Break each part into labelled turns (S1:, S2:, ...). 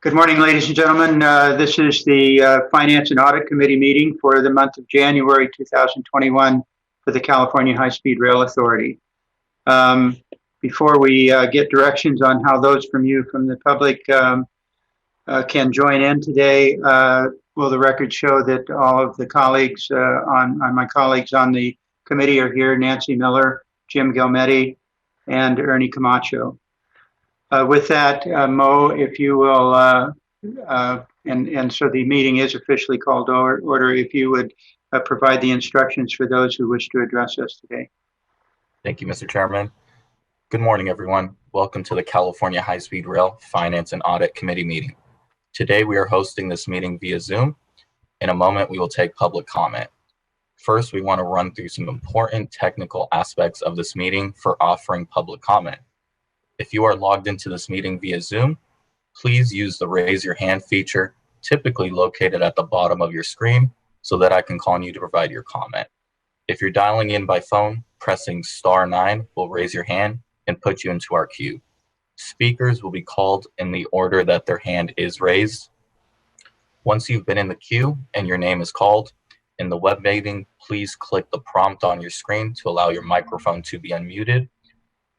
S1: Good morning, ladies and gentlemen. This is the Finance and Audit Committee meeting for the month of January 2021 for the California High-Speed Rail Authority. Before we get directions on how those from you from the public can join in today, will the record show that all of the colleagues, my colleagues on the committee are here: Nancy Miller, Jim Gilmetti, and Ernie Camacho. With that, Mo, if you will, and so the meeting is officially called to order, if you would provide the instructions for those who wish to address us today.
S2: Thank you, Mr. Chairman. Good morning, everyone. Welcome to the California High-Speed Rail Finance and Audit Committee meeting. Today, we are hosting this meeting via Zoom. In a moment, we will take public comment. First, we want to run through some important technical aspects of this meeting for offering public comment. If you are logged into this meeting via Zoom, please use the raise your hand feature, typically located at the bottom of your screen, so that I can call on you to provide your comment. If you're dialing in by phone, pressing *9 will raise your hand and put you into our queue. Speakers will be called in the order that their hand is raised. Once you've been in the queue and your name is called, in the web meeting, please click the prompt on your screen to allow your microphone to be unmuted.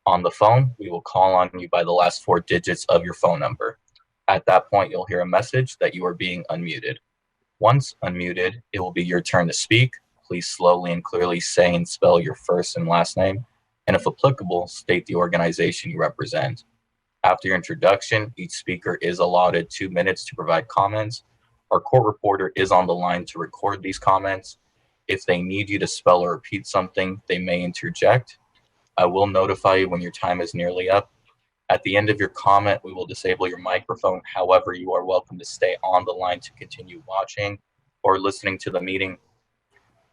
S2: On the phone, we will call on you by the last 4 digits of your phone number. At that point, you'll hear a message that you are being unmuted. Once unmuted, it will be your turn to speak. Please slowly and clearly say and spell your first and last name, and if applicable, state the organization you represent. After your introduction, each speaker is allotted 2 minutes to provide comments. Our court reporter is on the line to record these comments. If they need you to spell or repeat something, they may interject. I will notify you when your time is nearly up. At the end of your comment, we will disable your microphone. However, you are welcome to stay on the line to continue watching or listening to the meeting.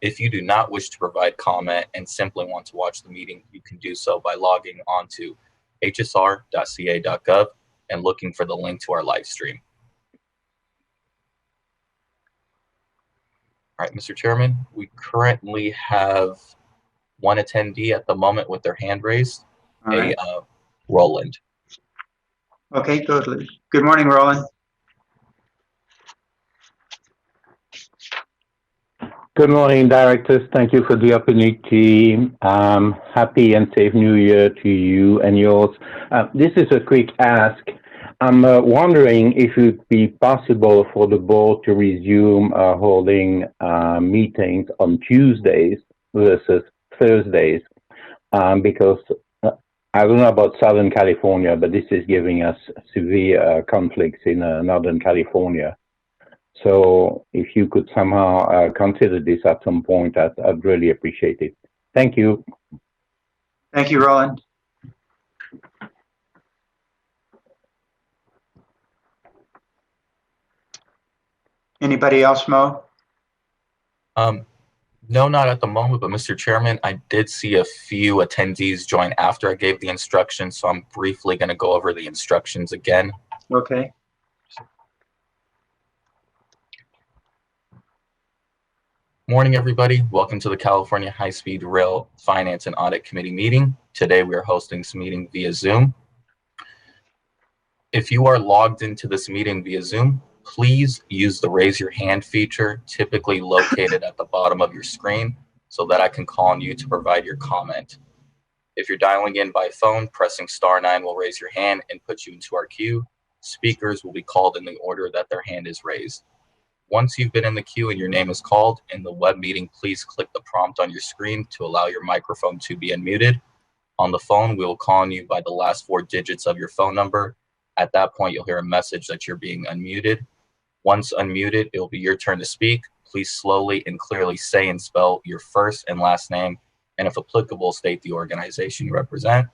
S2: If you do not wish to provide comment and simply want to watch the meeting, you can do so by logging on to hsr.ca.gov and looking for the link to our live stream. All right, Mr. Chairman, we currently have one attendee at the moment with their hand raised, Roland.
S1: Okay, totally. Good morning, Roland.
S3: Good morning, directors. Thank you for the opportunity. Happy and safe New Year to you and yours. This is a quick ask. I'm wondering if it would be possible for the board to resume holding meetings on Tuesdays versus Thursdays, because I don't know about Southern California, but this is giving us severe conflicts in Northern California. So if you could somehow consider this at some point, I'd really appreciate it. Thank you.
S1: Thank you, Roland. Anybody else, Mo?
S2: No, not at the moment, but Mr. Chairman, I did see a few attendees join after I gave the instructions, so I'm briefly going to go over the instructions again.
S1: Okay.
S2: Morning, everybody. Welcome to the California High-Speed Rail Finance and Audit Committee meeting. Today, we are hosting this meeting via Zoom. If you are logged into this meeting via Zoom, please use the raise your hand feature, typically located at the bottom of your screen, so that I can call on you to provide your comment. If you're dialing in by phone, pressing *9 will raise your hand and put you into our queue. Speakers will be called in the order that their hand is raised. Once you've been in the queue and your name is called in the web meeting, please click the prompt on your screen to allow your microphone to be unmuted. On the phone, we will call on you by the last 4 digits of your phone number. At that point, you'll hear a message that you're being unmuted. Once unmuted, it will be your turn to speak. Please slowly and clearly say and spell your first and last name, and if applicable, state the organization you represent.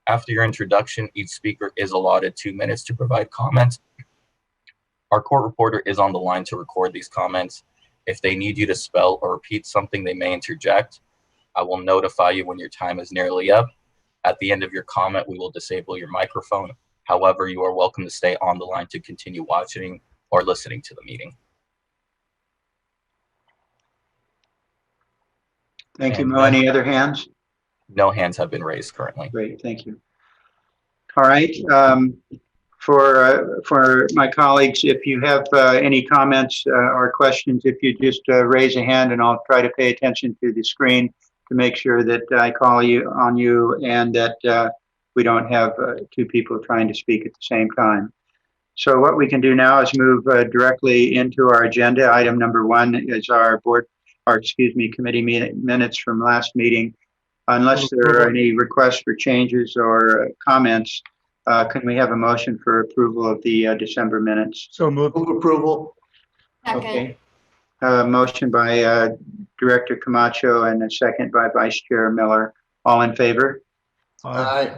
S2: After your introduction, each speaker is allotted 2 minutes to provide comments. Our court reporter is on the line to record these comments. If they need you to spell or repeat something, they may interject. I will notify you when your time is nearly up. At the end of your comment, we will disable your microphone. However, you are welcome to stay on the line to continue watching or listening to the meeting.
S1: Thank you, Mo. Any other hands?
S2: No hands have been raised currently.
S1: Great, thank you. All right. For my colleagues, if you have any comments or questions, if you just raise a hand, and I'll try to pay attention to the screen to make sure that I call on you and that we don't have two people trying to speak at the same time. So what we can do now is move directly into our agenda. Item number 1 is our committee minutes from last meeting. Unless there are any requests for changes or comments, can we have a motion for approval of the December minutes?
S4: So moved.
S5: Move approval.
S1: Okay. Motion by Director Camacho and a second by Vice Chair Miller. All in favor?
S5: Aye.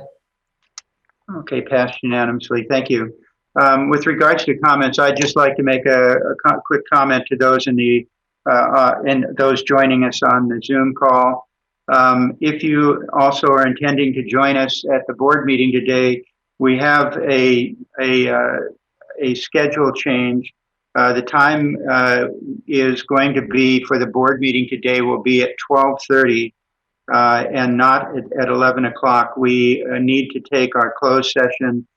S1: Okay, passed unanimously. Thank you. With regards to comments, I'd just like to make a quick comment to those and those joining us on the Zoom call. If you also are intending to join us at the board meeting today, we have a schedule change. The time is going to be for the board meeting today will be at 12:30 and not at 11 o'clock. We need to take our closed session,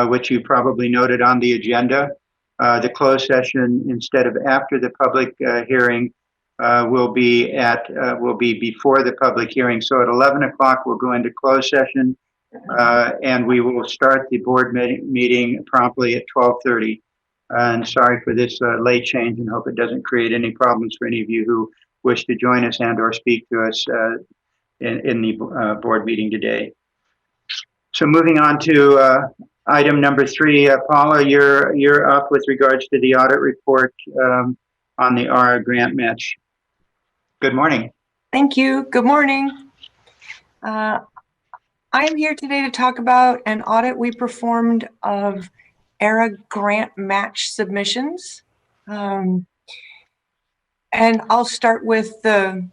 S1: which you probably noted on the agenda. The closed session, instead of after the public hearing, will be before the public hearing. So at 11 o'clock, we'll go into closed session, and we will start the board meeting promptly at 12:30. And sorry for this late change, and hope it doesn't create any problems for any of you who wish to join us and or speak to us in the board meeting today. So moving on to item number 3, Paula, you're up with regards to the audit report on the ARRA grant match. Good morning.
S6: Thank you. Good morning. I'm here today to talk about an audit we performed of ARRA grant match submissions. And I'll start with the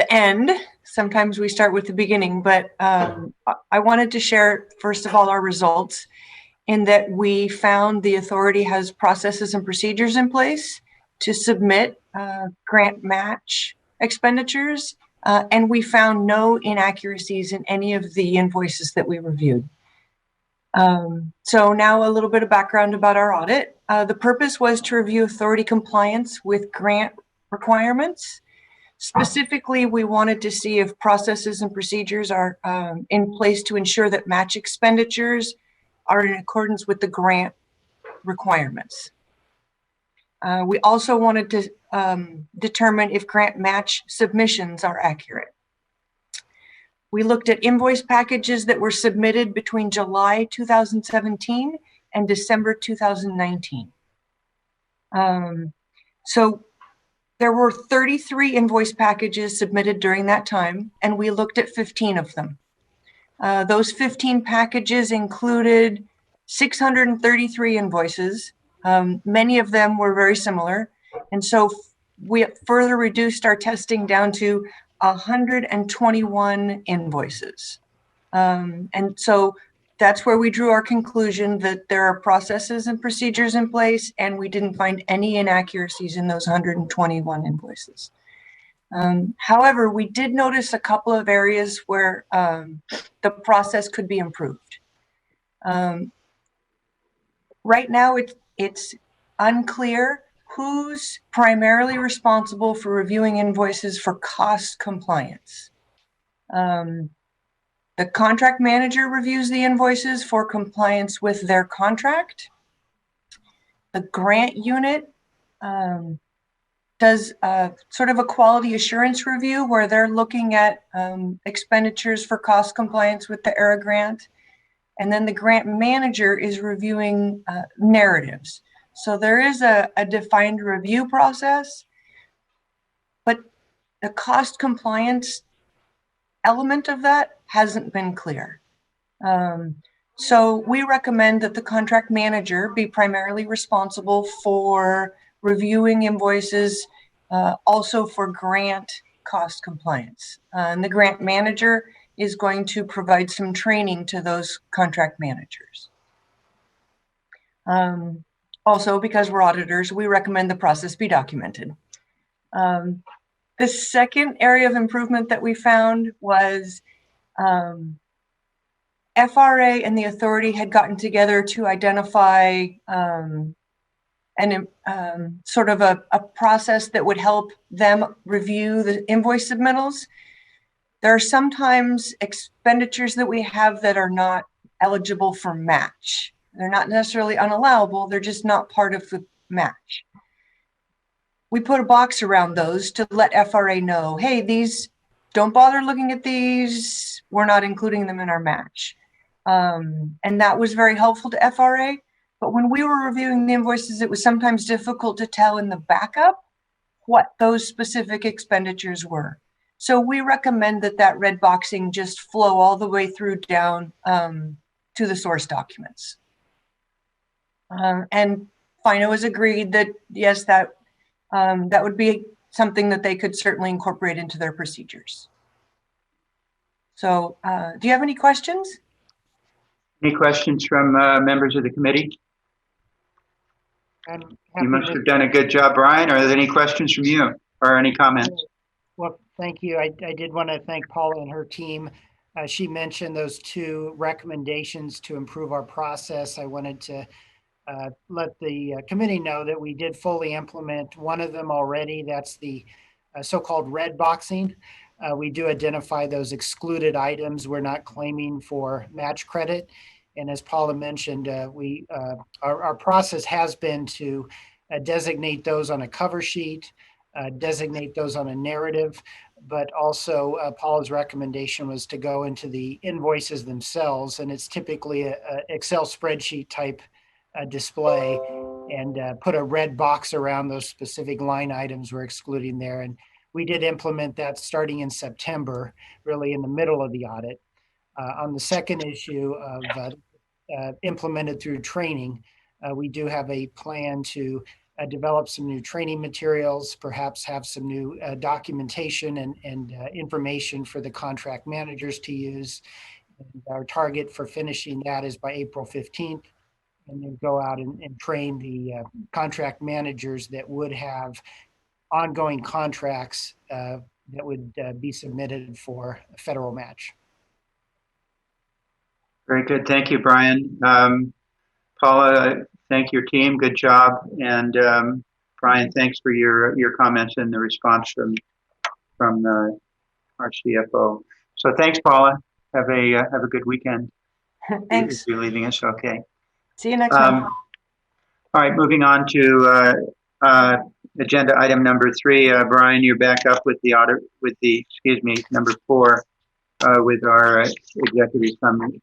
S6: end. Sometimes we start with the beginning, but I wanted to share, first of all, our results in that we found the authority has processes and procedures in place to submit grant match expenditures, and we found no inaccuracies in any of the invoices that we reviewed. So now a little bit of background about our audit. The purpose was to review authority compliance with grant requirements. Specifically, we wanted to see if processes and procedures are in place to ensure that match expenditures are in accordance with the grant requirements. We also wanted to determine if grant match submissions are accurate. We looked at invoice packages that were submitted between July 2017 and December 2019. So there were 33 invoice packages submitted during that time, and we looked at 15 of them. Those 15 packages included 633 invoices. Many of them were very similar. And so we further reduced our testing down to 121 invoices. And so that's where we drew our conclusion that there are processes and procedures in place, and we didn't find any inaccuracies in those 121 invoices. However, we did notice a couple of areas where the process could be improved. Right now, it's unclear who's primarily responsible for reviewing invoices for cost compliance. The contract manager reviews the invoices for compliance with their contract. The grant unit does sort of a quality assurance review where they're looking at expenditures for cost compliance with the ARRA grant. And then the grant manager is reviewing narratives. So there is a defined review process, but the cost compliance element of that hasn't been clear. So we recommend that the contract manager be primarily responsible for reviewing invoices, also for grant cost compliance. And the grant manager is going to provide some training to those contract managers. Also, because we're auditors, we recommend the process be documented. The second area of improvement that we found was FRA and the authority had gotten together to identify sort of a process that would help them review the invoice submittals. There are sometimes expenditures that we have that are not eligible for match. They're not necessarily unallowable, they're just not part of the match. We put a box around those to let FRA know, hey, these, don't bother looking at these, we're not including them in our match. And that was very helpful to FRA. But when we were reviewing the invoices, it was sometimes difficult to tell in the backup what those specific expenditures were. So we recommend that red boxing just flow all the way through down to the source documents. And FINO has agreed that, yes, that would be something that they could certainly incorporate into their procedures. So do you have any questions?
S1: Any questions from members of the committee? You must have done a good job, Brian. Are there any questions from you or any comments?
S4: Well, thank you. I did want to thank Paula and her team. She mentioned those 2 recommendations to improve our process. I wanted to let the committee know that we did fully implement one of them already. That's the so-called red boxing. We do identify those excluded items we're not claiming for match credit. And as Paula mentioned, our process has been to designate those on a cover sheet, designate those on a narrative, but also Paula's recommendation was to go into the invoices themselves, and it's typically a Excel spreadsheet type display, and put a red box around those specific line items we're excluding there. And we did implement that starting in September, really in the middle of the audit. On the second issue of implemented through training, we do have a plan to develop some new training materials, perhaps have some new documentation and information for the contract managers to use. And our target for finishing that is by April 15th, and then go out and train the contract managers that would have ongoing contracts that would be submitted for a federal match.
S1: Very good. Thank you, Brian. Paula, thank your team. Good job. And Brian, thanks for your comments and the response from our CFO. So thanks, Paula. Have a good weekend.
S6: Thanks.
S1: You're leaving us. Okay.
S6: See you next month.
S1: All right, moving on to agenda item number 3. Brian, you're back up with the audit, number 4, with our executive summary.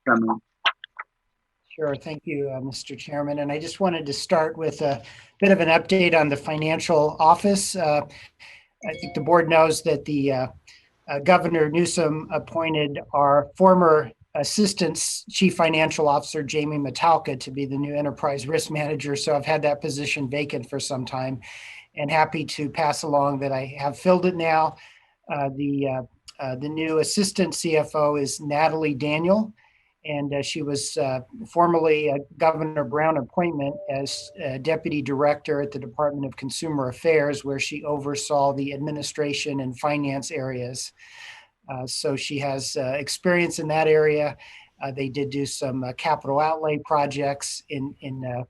S4: Sure. Thank you, Mr. Chairman. And I just wanted to start with a bit of an update on the financial office. I think the board knows that the Governor Newsom appointed our former Assistant Chief Financial Officer, Jamie Metalka, to be the new Enterprise Risk Manager. So I've had that position vacant for some time, and happy to pass along that I have filled it now. The new Assistant CFO is Natalie Daniel, and she was formerly a Governor Brown appointment as Deputy Director at the Department of Consumer Affairs, where she oversaw the administration and finance areas. So she has experience in that area. They did do some capital outlay projects in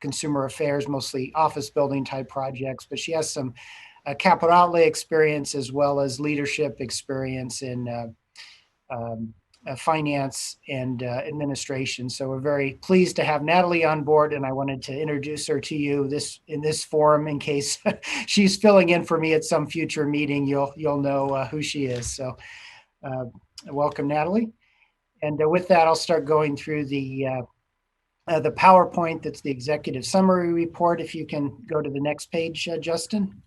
S4: consumer affairs, mostly office building type projects, but she has some capital outlay experience as well as leadership experience in finance and administration. So we're very pleased to have Natalie on board, and I wanted to introduce her to you in this forum in case she's filling in for me at some future meeting. You'll know who she is. So welcome, Natalie. And with that, I'll start going through the PowerPoint. That's the executive summary report. If you can go to the next page, Justin.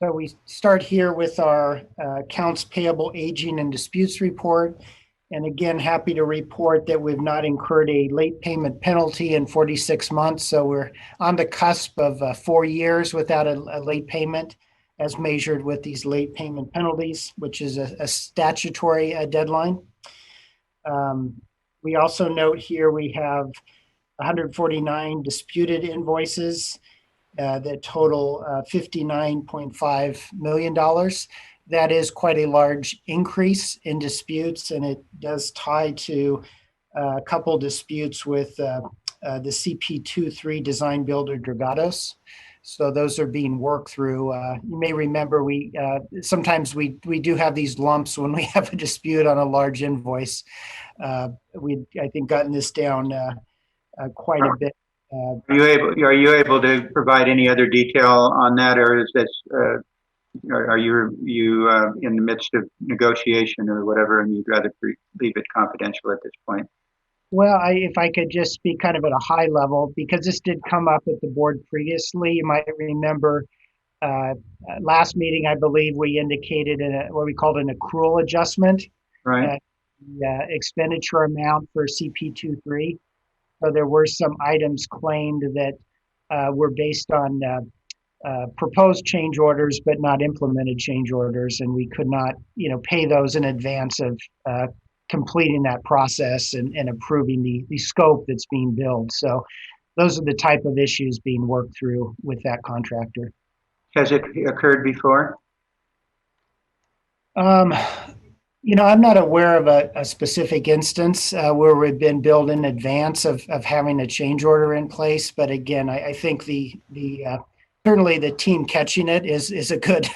S4: So we start here with our accounts payable, aging, and disputes report. And again, happy to report that we've not incurred a late payment penalty in 46 months. So we're on the cusp of 4 years without a late payment, as measured with these late payment penalties, which is a statutory deadline. We also note here we have 149 disputed invoices that total $59.5 million. that is quite a large increase in disputes, and it does tie to a couple disputes with the CP23 design builder Dragados. So those are being worked through. You may remember sometimes we do have these lumps when we have a dispute on a large invoice. I think gotten this down quite a bit.
S1: Are you able to provide any other detail on that, or is this are you in the midst of negotiation or whatever, and you'd rather leave it confidential at this point?
S4: Well, if I could just speak kind of at a high level, because this did come up at the board previously. You might remember last meeting, I believe we indicated what we called an accrual adjustment.
S1: Right.
S4: The expenditure amount for CP23. So there were some items claimed that were based on proposed change orders, but not implemented change orders, and we could not, pay those in advance of completing that process and approving the scope that's being billed. So those are the type of issues being worked through with that contractor.
S1: Has it occurred before?
S4: I'm not aware of a specific instance where we've been billed in advance of having a change order in place. But again, I think certainly the team catching it is a good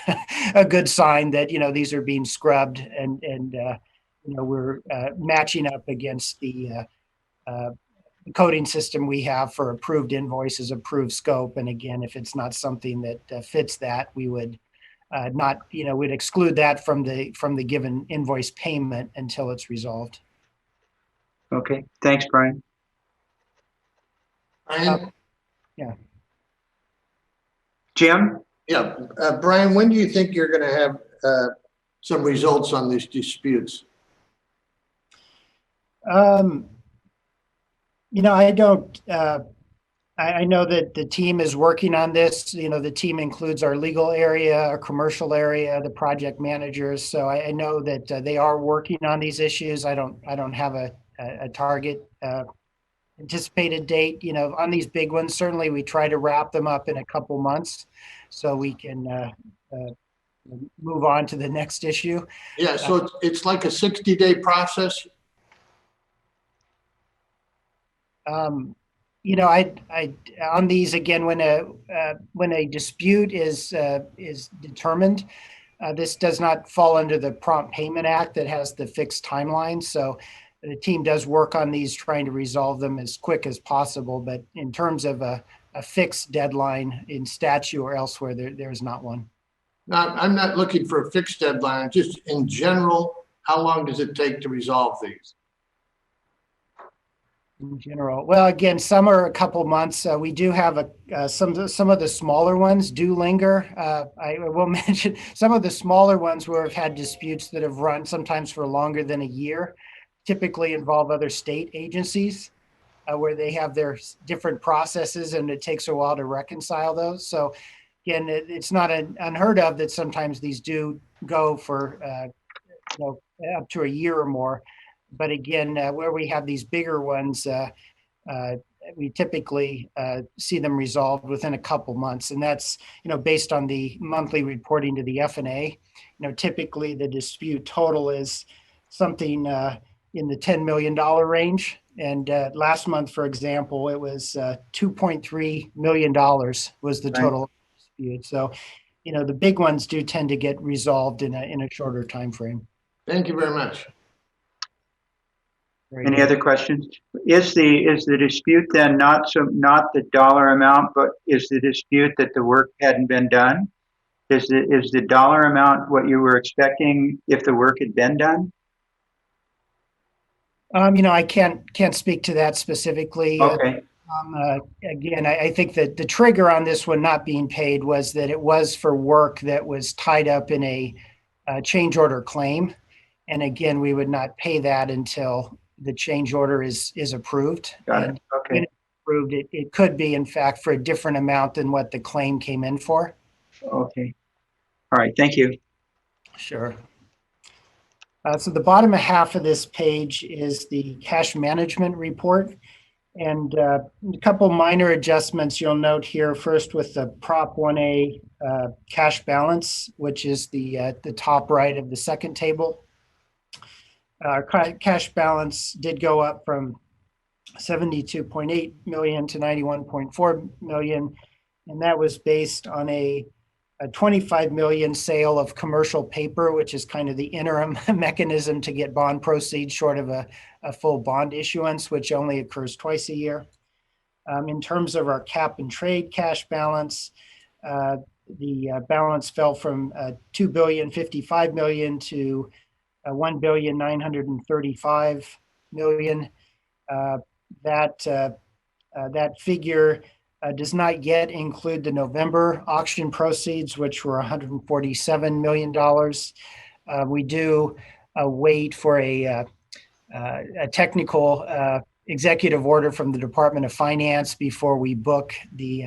S4: a good sign that these are being scrubbed and we're matching up against the coding system we have for approved invoices, approved scope. And again, if it's not something that fits that, we would we'd exclude that from the given invoice payment until it's resolved.
S1: Okay, thanks, Brian.
S5: Brian?
S4: Yeah.
S1: Jim?
S5: Yeah, Brian, when do you think you're going to have some results on these disputes?
S4: I don't. I know that the team is working on this. The team includes our legal area, our commercial area, the project managers. So I know that they are working on these issues. I don't have a target anticipated date. On these big ones, certainly we try to wrap them up in a couple months so we can move on to the next issue.
S5: Yeah, so it's like a 60-day process.
S4: I on these again, when a dispute is determined, this does not fall under the Prompt Payment Act that has the fixed timeline. So the team does work on these, trying to resolve them as quick as possible. But in terms of a fixed deadline in statute or elsewhere, there's not one.
S5: Now, I'm not looking for a fixed deadline. Just in general, how long does it take to resolve these?
S4: In general, well, again, some are a couple months. We do have some of the smaller ones do linger. I will mention some of the smaller ones where we've had disputes that have run sometimes for longer than a year, typically involve other state agencies where they have their different processes, and it takes a while to reconcile those. So again, it's not unheard of that sometimes these do go for up to a year or more. But again, where we have these bigger ones, we typically see them resolved within a couple months. And that's, based on the monthly reporting to the F&A. Typically the dispute total is something in the $10 million range. And last month, for example, it was $2.3 million was the total dispute. So, the big ones do tend to get resolved in a shorter time frame.
S5: Thank you very much.
S1: Any other questions? Is the dispute then not the dollar amount, but is the dispute that the work hadn't been done? Is the dollar amount what you were expecting if the work had been done?
S4: I can't speak to that specifically.
S1: Okay.
S4: Again, I think that the trigger on this one not being paid was that it was for work that was tied up in a change order claim. And again, we would not pay that until the change order is approved.
S1: Got
S4: and
S1: it. Okay.
S4: when it's approved, it could be, in fact, for a different amount than what the claim came in for.
S1: Okay. All right. Thank you.
S4: Sure. So the bottom half of this page is the cash management report. And a couple minor adjustments you'll note here. First, with the Prop 1A cash balance, which is the top right of the second table. Our cash balance did go up from 72.8 million to 91.4 million, and that was based on a 25 million sale of commercial paper, which is kind of the interim mechanism to get bond proceeds short of a full bond issuance, which only occurs twice a year. In terms of our cap and trade cash balance, the balance fell from 2,055 million to 1,935 million. That figure does not yet include the November auction proceeds, which were $147 million. We do wait for a technical executive order from the Department of Finance before we book the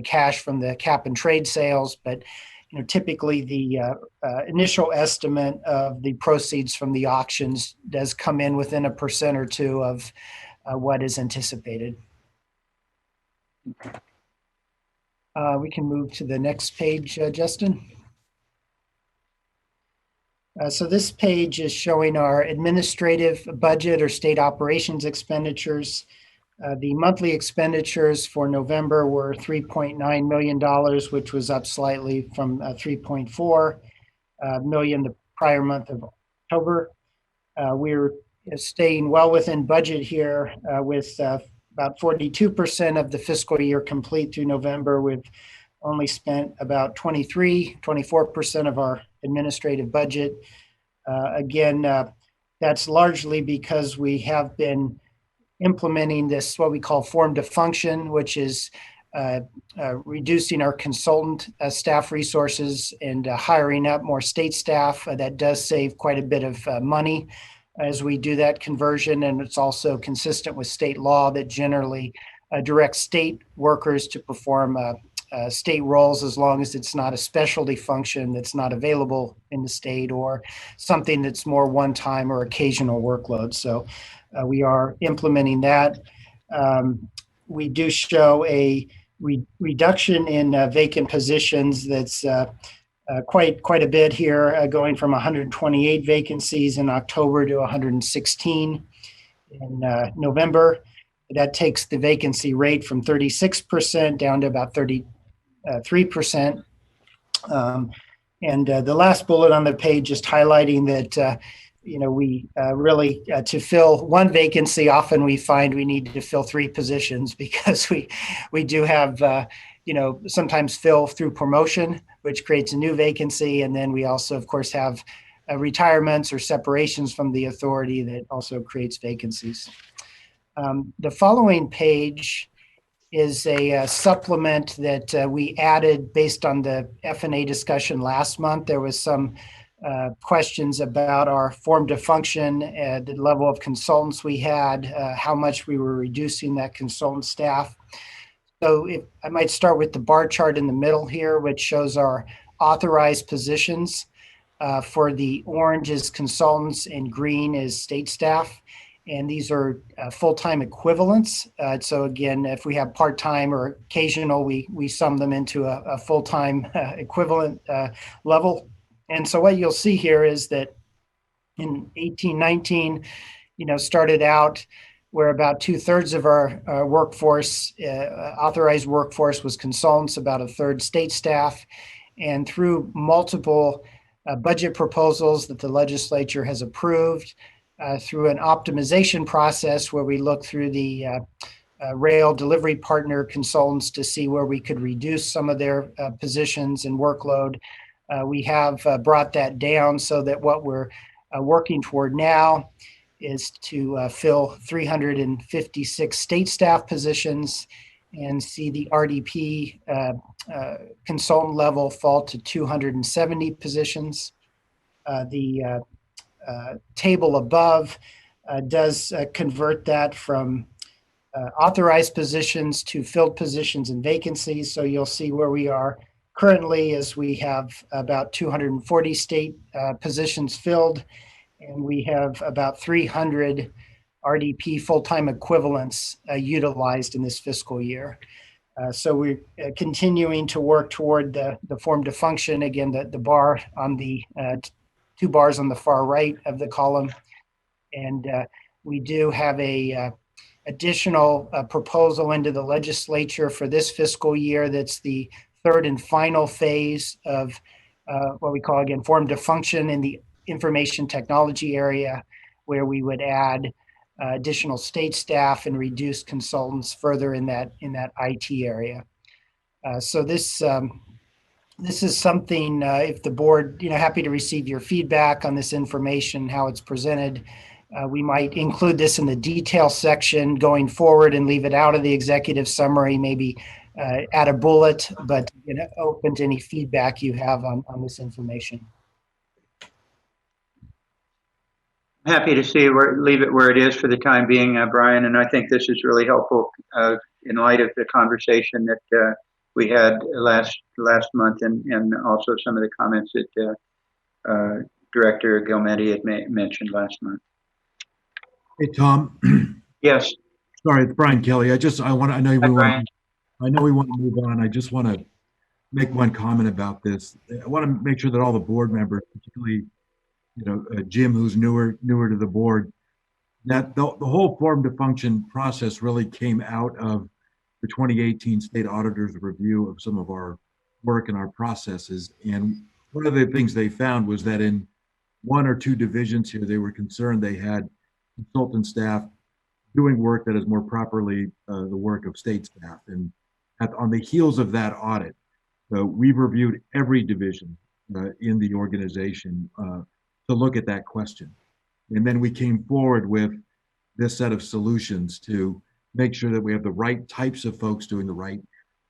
S4: cash from the cap and trade sales. But typically the initial estimate of the proceeds from the auctions does come in within 1% or 2% of what is anticipated. We can move to the next page, Justin. So this page is showing our administrative budget or state operations expenditures. The monthly expenditures for November were $3.9 million, which was up slightly from $3.4 million the prior month of October. We're staying well within budget here with about 42% of the fiscal year complete through November. We've only spent about 24% of our administrative budget. Again, that's largely because we have been implementing this, what we call form to function, which is reducing our consultant staff resources and hiring up more state staff. That does save quite a bit of money as we do that conversion. And it's also consistent with state law that generally directs state workers to perform state roles as long as it's not a specialty function that's not available in the state or something that's more one-time or occasional workload. So we are implementing that. We do show a reduction in vacant positions that's quite a bit here, going from 128 vacancies in October to 116 in November. That takes the vacancy rate from 36% down to about 33%. And the last bullet on the page just highlighting that we really, to fill one vacancy, often we find we need to fill 3 positions because we do have, sometimes fill through promotion, which creates a new vacancy. And then we also, of course, have retirements or separations from the authority that also creates vacancies. The following page is a supplement that we added based on the F&A discussion last month. There was some questions about our form to function, the level of consultants we had, how much we were reducing that consultant staff. So if I might start with the bar chart in the middle here, which shows our authorized positions. For the orange is consultants and green is state staff. And these are full-time equivalents. So again, if we have part-time or occasional, we sum them into a full-time equivalent level. And so what you'll see here is that in 1819, started out where about 2/3 of our workforce, authorized workforce, was consultants, about 1/3 state staff. And through multiple budget proposals that the legislature has approved, through an optimization process where we look through the rail delivery partner consultants to see where we could reduce some of their positions and workload. We have brought that down so that what we're working toward now is to fill 356 state staff positions and see the RDP consultant level fall to 270 positions. The table above does convert that from authorized positions to filled positions and vacancies. So you'll see where we are currently as we have about 240 state positions filled, and we have about 300 RDP full-time equivalents utilized in this fiscal year. So we're continuing to work toward the form to function. Again, the bar on the 2 bars on the far right of the column. And we do have a additional proposal into the legislature for this fiscal year. That's the 3rd and final phase of what we call, again, form to function in the information technology area, where we would add additional state staff and reduce consultants further in that IT area. So this is something, if the board, happy to receive your feedback on this information, how it's presented. We might include this in the detail section going forward and leave it out of the executive summary, maybe add a bullet, but open to any feedback you have on this information.
S1: I'm happy to see leave it where it is for the time being, Brian, and I think this is really helpful in light of the conversation that we had last month, and also some of the comments that Director Gilmetti had mentioned last month.
S7: Hey, Tom.
S1: Yes.
S7: Sorry, it's Brian Kelly. I know
S1: Hi, Brian.
S7: we want to move on. I just want to make one comment about this. I want to make sure that all the board members, particularly, Jim, who's newer to the board, that the whole form to function process really came out of the 2018 state auditor's review of some of our work and our processes. And one of the things they found was that in 1 or 2 divisions here, they were concerned they had consultant staff doing work that is more properly the work of state staff. And on the heels of that audit, we've reviewed every division in the organization to look at that question. And then we came forward with this set of solutions to make sure that we have the right types of folks doing the right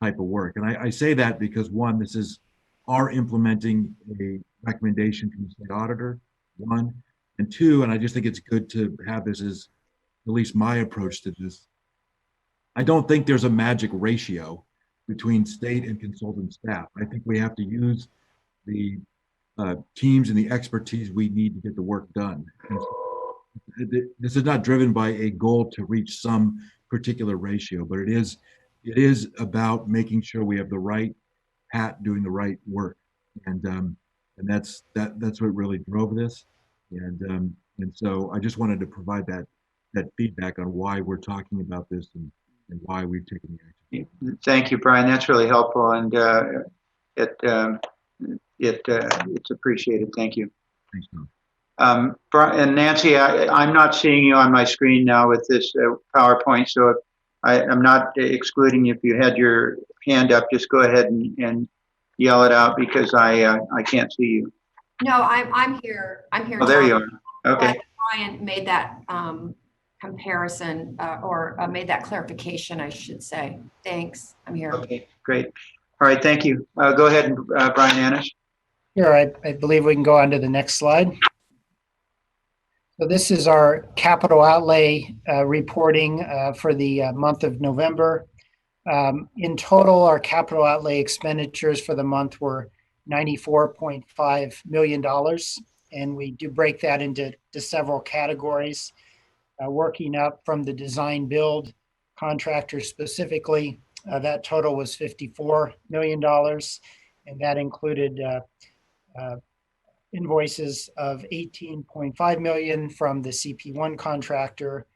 S7: type of work. And I say that because, one, this is our implementing a recommendation from the state auditor, one. And 2, and I just think it's good to have this as at least my approach to this. I don't think there's a magic ratio between state and consultant staff. I think we have to use the teams and the expertise we need to get the work done. This is not driven by a goal to reach some particular ratio, but it is about making sure we have the right hat doing the right work, and that's what really drove this. And so I just wanted to provide that feedback on why we're talking about this and why we've taken the action.
S1: Thank you, Brian. That's really helpful, and it's appreciated. Thank you.
S7: Thanks, Tom.
S1: And Nancy, I'm not seeing you on my screen now with this PowerPoint, so I'm not excluding you. If you had your hand up, just go ahead and yell it out, because I can't see you.
S8: No, I'm here. I'm here.
S1: Oh, there you are. Okay.
S8: Brian made that comparison or made that clarification, I should say. Thanks. I'm here.
S1: Okay, great. All right, thank you. Go ahead, Brian Annis.
S4: Here, I believe we can go on to the next slide. So this is our capital outlay reporting for the month of November. In total, our capital outlay expenditures for the month were $94.5 million. And we do break that into several categories, working up from the design build contractor specifically. That total was $54 million. And that included invoices of $18.5 million from the CP1 contractor,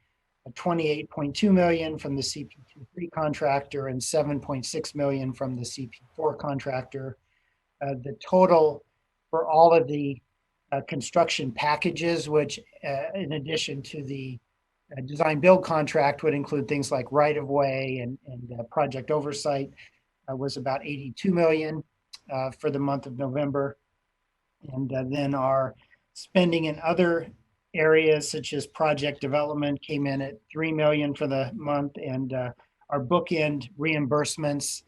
S4: $28.2 million from the CP23 contractor, and $7.6 million from the CP4 contractor. The total for all of the construction packages, which in addition to the design build contract would include things like right-of-way and project oversight, was about $82 million for the month of November. And then our spending in other areas such as project development came in at $3 million for the month, and our bookend reimbursements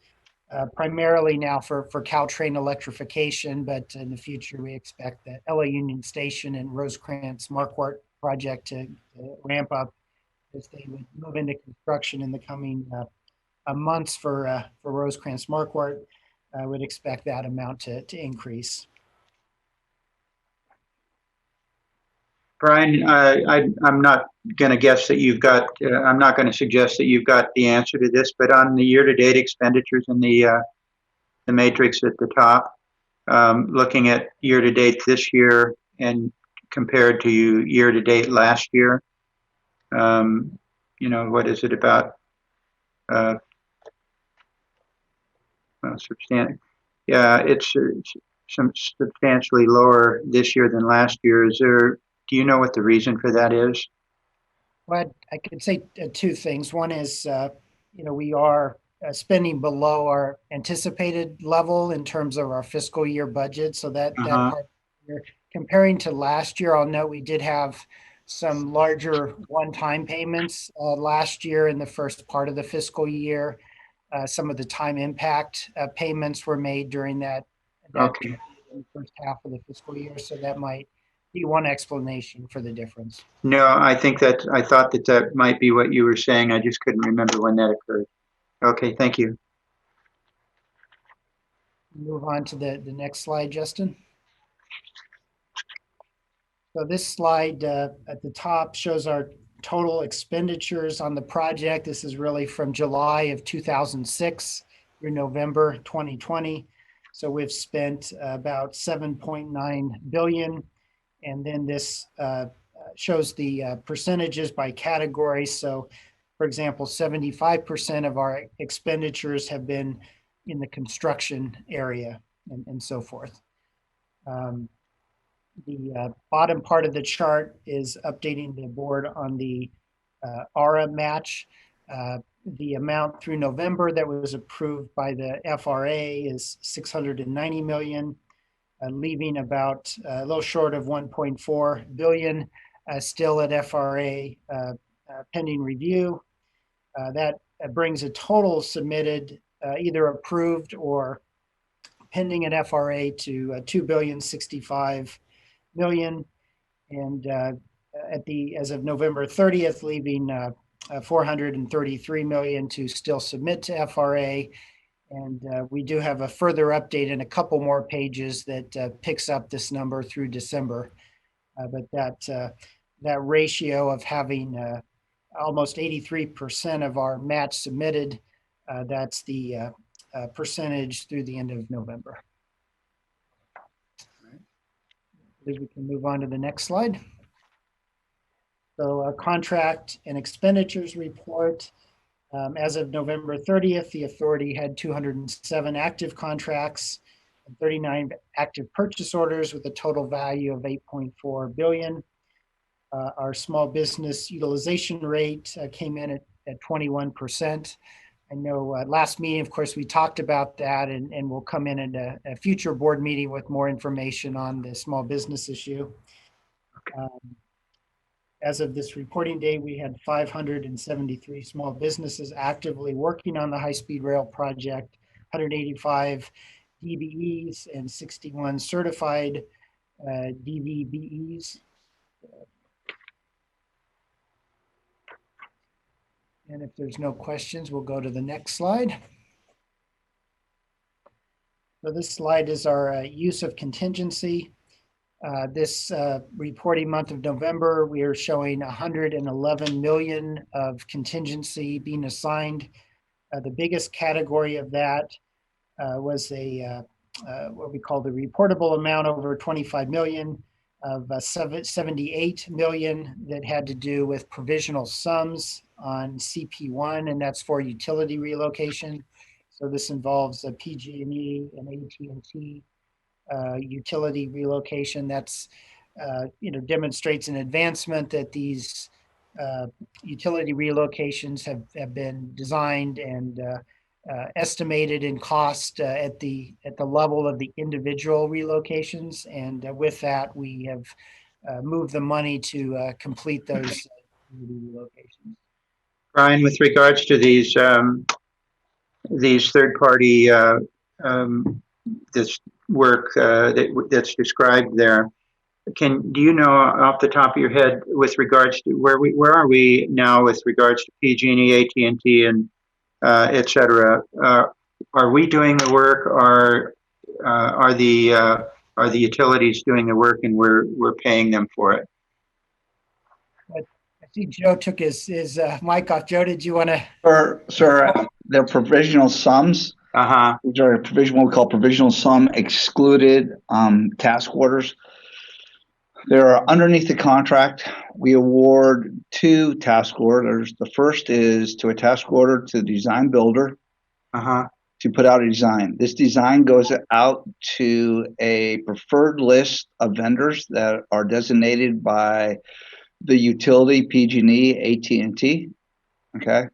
S4: primarily now for Caltrain electrification, but in the future we expect the LA Union Station and Rosecrans Marquardt project to ramp up as they would move into construction in the coming months for Rosecrans Marquardt. I would expect that amount to increase.
S1: Brian, I'm not going to guess that you've got, I'm not going to suggest that you've got the answer to this, but on the year-to-date expenditures in the matrix at the top, looking at year-to-date this year and compared to year-to-date last year, what is it about? Substantial. Yeah, it's some substantially lower this year than last year. Do you know what the reason for that is?
S4: Well, I could say two things. One is, we are spending below our anticipated level in terms of our fiscal year budget. So that part, comparing to last year, I'll note we did have some larger one-time payments last year in the first part of the fiscal year. Some of the time impact payments were made during that
S1: Okay.
S4: in the first half of the fiscal year. So that might be one explanation for the difference.
S1: No, I thought that might be what you were saying. I just couldn't remember when that occurred. Okay, thank you.
S4: Move on to the next slide, Justin. So this slide at the top shows our total expenditures on the project. This is really from July of 2006 through November 2020. So we've spent about 7.9 billion. And then this shows the percentages by category. So for example, 75% of our expenditures have been in the construction area and so forth. The bottom part of the chart is updating the board on the ARRA match. The amount through November that was approved by the FRA is 690 million, leaving about a little short of 1.4 billion still at FRA pending review. That brings a total submitted, either approved or pending at FRA to 2,065 million, and as of November 30th, leaving 433 million to still submit to FRA. And we do have a further update in a couple more pages that picks up this number through December. But that ratio of having almost 83% of our match submitted, that's the percentage through the end of November. I think we can move on to the next slide. So our contract and expenditures report. As of November 30th, the authority had 207 active contracts and 39 active purchase orders with a total value of 8.4 billion. Our small business utilization rate came in at 21%. I know last meeting, of course, we talked about that, and we'll come in at a future board meeting with more information on the small business issue. As of this reporting day, we had 573 small businesses actively working on the high-speed rail project, 185 DBEs and 61 certified DVBEs. And if there's no questions, we'll go to the next slide. So this slide is our use of contingency. This reporting month of November, we are showing 111 million of contingency being assigned. The biggest category of that was what we call the reportable amount over 25 million of 78 million that had to do with provisional sums on CP1, and that's for utility relocation. So this involves a PG&E and AT&T utility relocation. That's demonstrates an advancement that these utility relocations have been designed and estimated in cost at the level of the individual relocations, and with that we have moved the money to complete those relocations.
S1: Brian, with regards to these third-party this work that's described there, do you know off the top of your head with regards to where are we now with regards to PG&E, AT&T, and et cetera? Are we doing the work, or are the utilities doing the work and we're paying them for it?
S4: See, Joe took his mic off. Joe, did you want to?
S9: Sir, they're provisional sums.
S1: Uh-huh.
S9: These are what we call provisional sum excluded task orders. They're underneath the contract. We award 2 task orders. The first is to a task order to the design builder
S1: Uh-huh.
S9: to put out a design. This design goes out to a preferred list of vendors that are designated by the utility, PG&E, AT&T. Okay.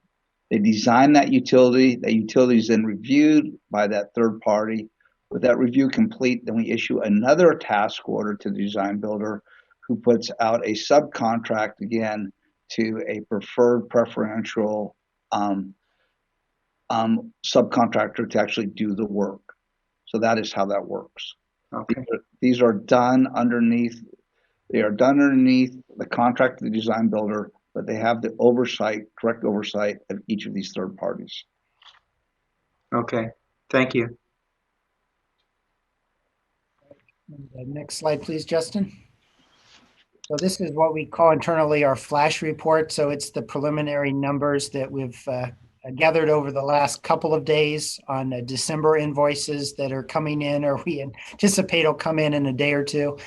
S9: They design that utility. That utility is then reviewed by that third party. With that review complete, then we issue another task order to the design builder, who puts out a subcontract again to a preferred preferential subcontractor to actually do the work. So that is how that works.
S1: Okay.
S9: These are done underneath. They are done underneath the contract of the design builder, but they have the oversight, correct oversight of each of these third parties.
S1: Okay. Thank you.
S4: Next slide, please, Justin. So this is what we call internally our flash report. So it's the preliminary numbers that we've gathered over the last couple of days on December invoices that are coming in, or we anticipate will come in a day or two.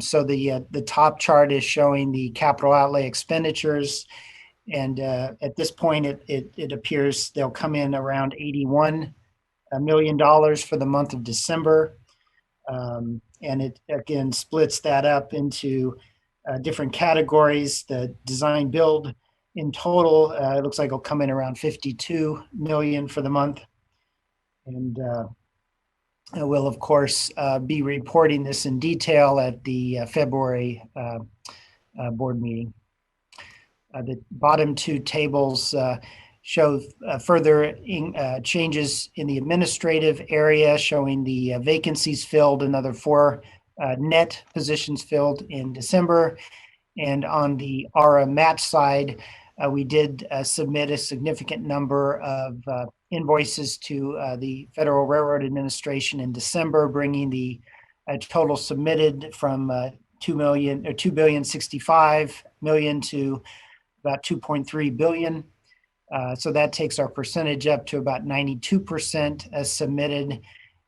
S4: So the top chart is showing the capital outlay expenditures. And at this point, it appears they'll come in around $81 million for the month of December. And it again splits that up into different categories. The design build in total, it looks like it'll come in around 52 million for the month. And I will, of course, be reporting this in detail at the February board meeting. The bottom 2 tables show further changes in the administrative area, showing the vacancies filled, another 4 net positions filled in December. And on the ARRA match side, we did submit a significant number of invoices to the Federal Railroad Administration in December, bringing the total submitted from $2.065 billion to about 2.3 billion. So that takes our percentage up to about 92% as submitted,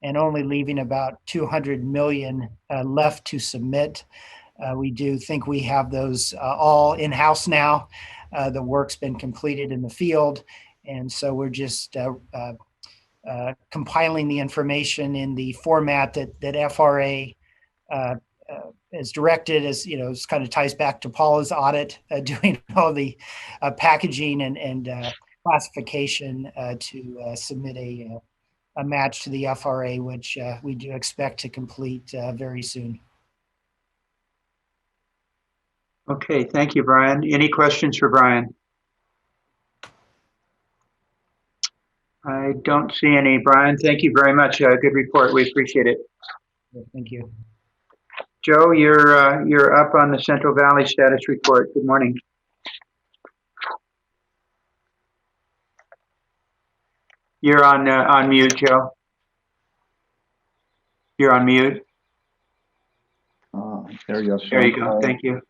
S4: and only leaving about 200 million left to submit. We do think we have those all in-house now. The work's been completed in the field, and so we're just compiling the information in the format that FRA is directed, as you know, this kind of ties back to Paula's audit, doing all the packaging and classification to submit a match to the FRA, which we do expect to complete very soon.
S1: Okay. Thank you, Brian. Any questions for Brian? I don't see any. Brian, thank you very much. Good report. We appreciate it.
S4: Thank you.
S1: Joe, you're up on the Central Valley status report. Good morning. You're on mute, Joe. You're on mute.
S9: There you go, sir.
S1: There you go. Thank you.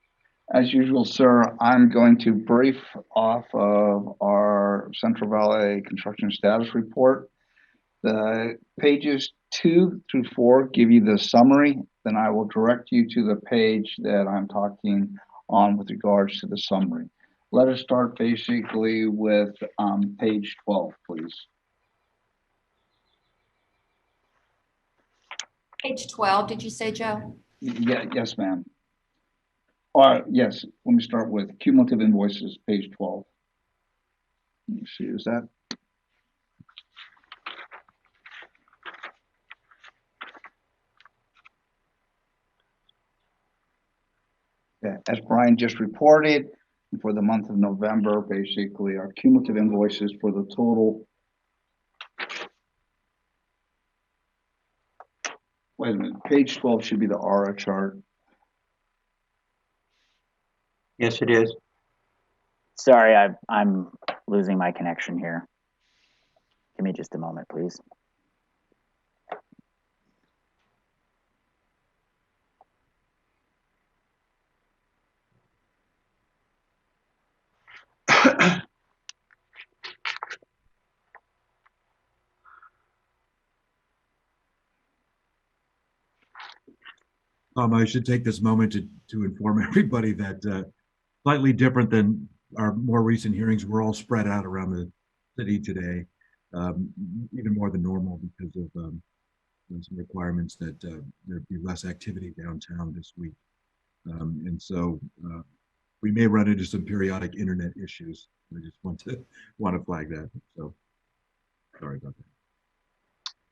S9: As usual, sir, I'm going to brief off of our Central Valley construction status report. The pages 2 through 4 give you the summary. Then I will direct you to the page that I'm talking on with regards to the summary. Let us start basically with page 12, please.
S8: Page 12, did you say, Joe?
S9: Yeah, yes, ma'am. Yes, let me start with cumulative invoices, page 12. Let me see, is that? Yeah, as Brian just reported, for the month of November, basically our cumulative invoices for the total. Wait a minute, page 12 should be the ARRA chart.
S1: Yes, it is.
S10: Sorry, I'm losing my connection here. Give me just a moment, please.
S7: I should take this moment to inform everybody that slightly different than our more recent hearings, we're all spread out around the city today, even more than normal because of some requirements that there'd be less activity downtown this week. And so we may run into some periodic internet issues. I just want to flag that. So sorry about that.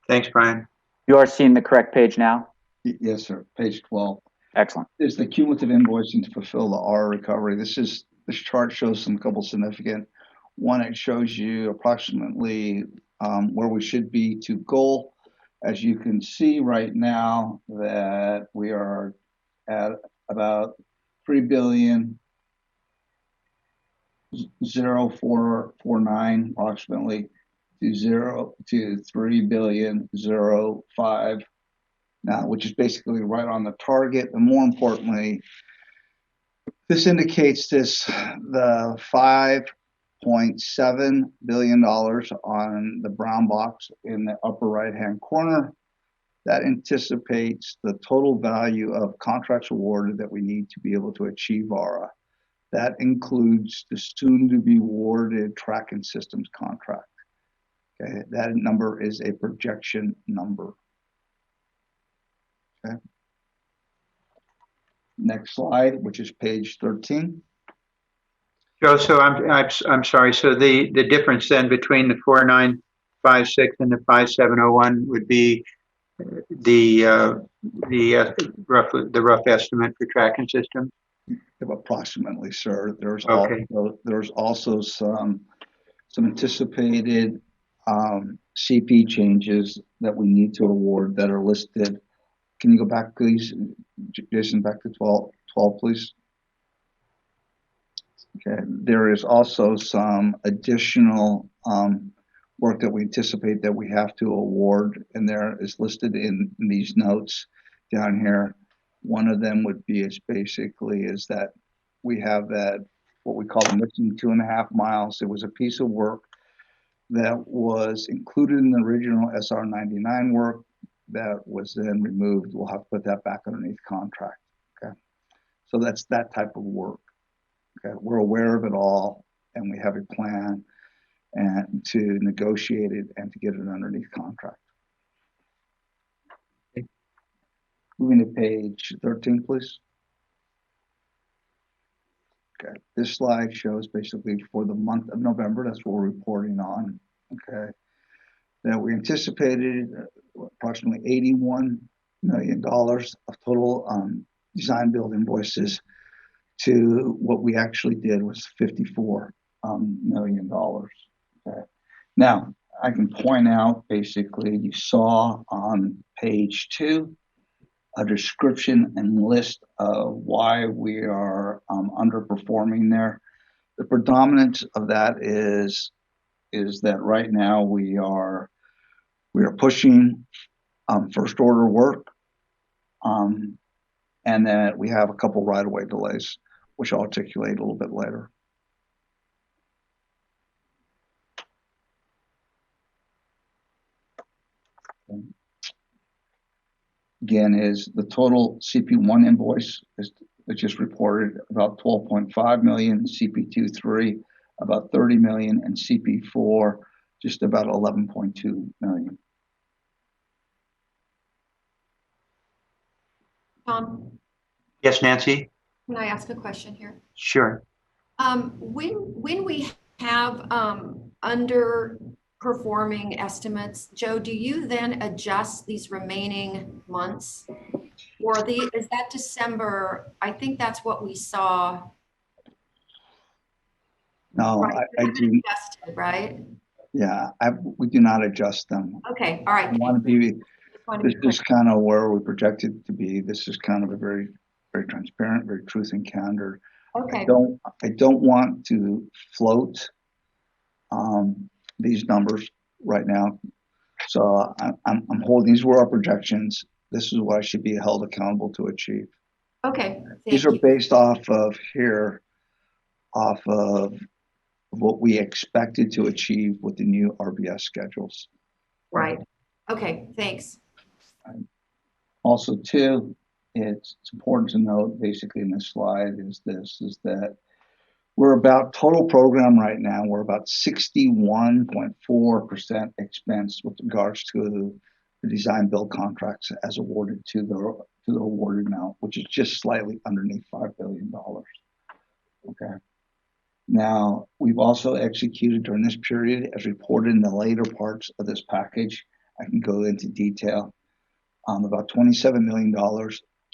S1: Thanks, Brian.
S10: You are seeing the correct page now?
S9: Yes, sir. Page 12
S10: Excellent.
S9: is the cumulative invoicing to fulfill the ARRA recovery. This chart shows some couple significant. One, it shows you approximately where we should be to goal. As you can see right now that we are at about 3,0449 approximately to 3,005 now, which is basically right on the target. And more importantly, this indicates the $5.7 billion on the brown box in the upper right-hand corner. That anticipates the total value of contracts awarded that we need to be able to achieve ARRA. That includes the soon-to-be awarded tracking systems contract. Okay, that number is a projection number. Okay. Next slide, which is page 13.
S1: Joe, so I'm sorry. So the difference then between the 4956 and the 5701 would be the rough estimate for tracking system.
S9: Approximately, sir. There's
S1: okay.
S9: also some anticipated CP changes that we need to award that are listed. Can you go back, please, Jason, back to 12, please? Okay, there is also some additional work that we anticipate that we have to award, and there is listed in these notes down here. One of them would be is that we have that what we call the missing 2.5 miles. It was a piece of work that was included in the original SR 99 work that was then removed. We'll have to put that back underneath contract. Okay, so that's that type of work. Okay, we're aware of it all, and we have a plan and to negotiate it and to get it underneath contract. Okay. Moving to page 13, please. Okay, this slide shows basically for the month of November, that's what we're reporting on. Okay, that we anticipated approximately $81 million of total design build invoices to what we actually did was $54 million. Okay. Now, I can point out basically you saw on page 2 a description and list of why we are underperforming there. The predominance of that is that right now we are pushing first order work, and that we have a couple right-of-way delays, which I'll articulate a little bit later. Again, is the total CP1 invoice is just reported about 12.5 million, CP23 about 30 million, and CP4 just about 11.2 million.
S8: Tom,
S1: Yes, Nancy?
S8: can I ask a question here?
S1: Sure.
S8: When we have underperforming estimates, Joe, do you then adjust these remaining months? Or is that December? I think that's what we saw.
S9: No,
S8: right?
S9: I do.
S8: Adjusted, right?
S9: Yeah, we do not adjust them.
S8: Okay, all right.
S9: This is kind of where we projected to be. This is kind of a very, very transparent, very truth and candor.
S8: Okay.
S9: I don't want to float these numbers right now. So I'm holding, these were our projections. This is what I should be held accountable to achieve.
S8: Okay.
S9: These are based off of of what we expected to achieve with the new RBS schedules.
S8: Right. Okay, thanks.
S9: Also, too, it's important to note, basically in this slide, is that we're about total program right now, we're about 61.4% expense with regards to the design build contracts as awarded to the awarded amount, which is just slightly underneath $5 billion. Okay. Now, we've also executed during this period, as reported in the later parts of this package. I can go into detail. About $27 million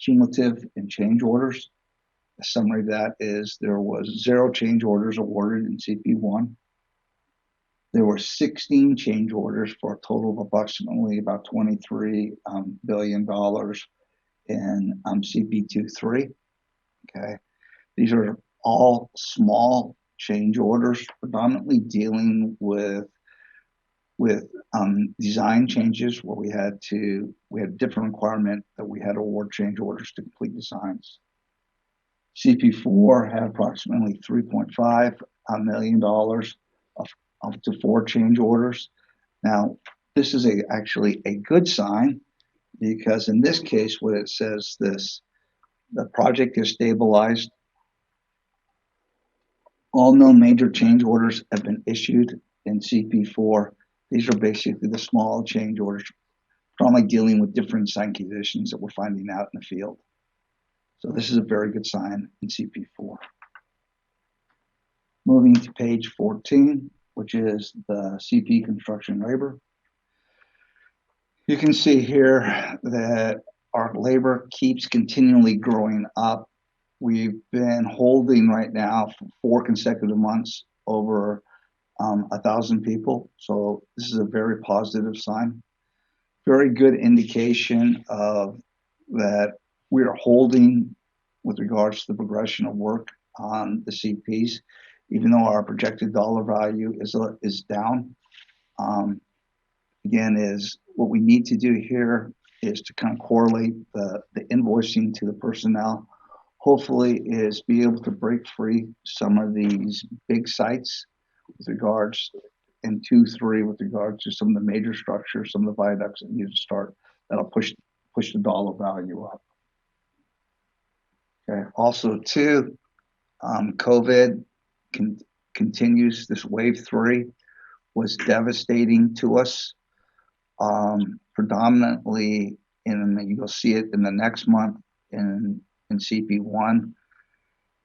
S9: cumulative in change orders. A summary of that is there was 0 change orders awarded in CP1. There were 16 change orders for a total of approximately about $23 billion in CP23. Okay, these are all small change orders, predominantly dealing with design changes where we had a different requirement that we had to award change orders to complete designs. CP4 had approximately $3.5 million of up to 4 change orders. Now, this is actually a good sign, because in this case, what it says this, the project is stabilized. All known major change orders have been issued in CP4. These are basically the small change orders, probably dealing with different design conditions that we're finding out in the field. So this is a very good sign in CP4. Moving to page 14, which is the CP construction labor. You can see here that our labor keeps continually growing up. We've been holding right now for 4 consecutive months over 1,000 people. So this is a very positive sign. Very good indication of that we are holding with regards to the progression of work on the CPs, even though our projected dollar value is down. Again, is what we need to do here is to kind of correlate the invoicing to the personnel. Hopefully is be able to break free some of these big sites with regards in 2-3 with regards to some of the major structures, some of the viaducts that need to start, that'll push the dollar value up. Okay. Also, too, COVID continues. This wave 3 was devastating to us. Predominantly you'll see it in the next month in CP1,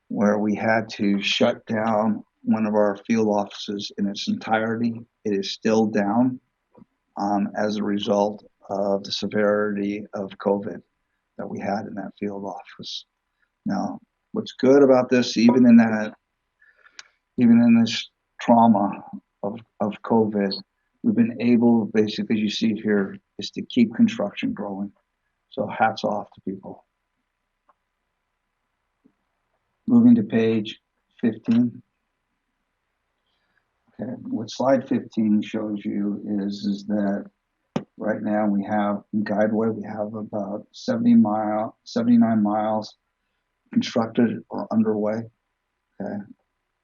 S9: where we had to shut down one of our field offices in its entirety. It is still down as a result of the severity of COVID that we had in that field office. Now, what's good about this, even in this trauma of COVID, we've been able, basically, as you see here, is to keep construction growing. So hats off to people. Moving to page 15. Okay, what slide 15 shows you is that right now we have in Guideway, we have about 79 miles constructed or underway. Okay,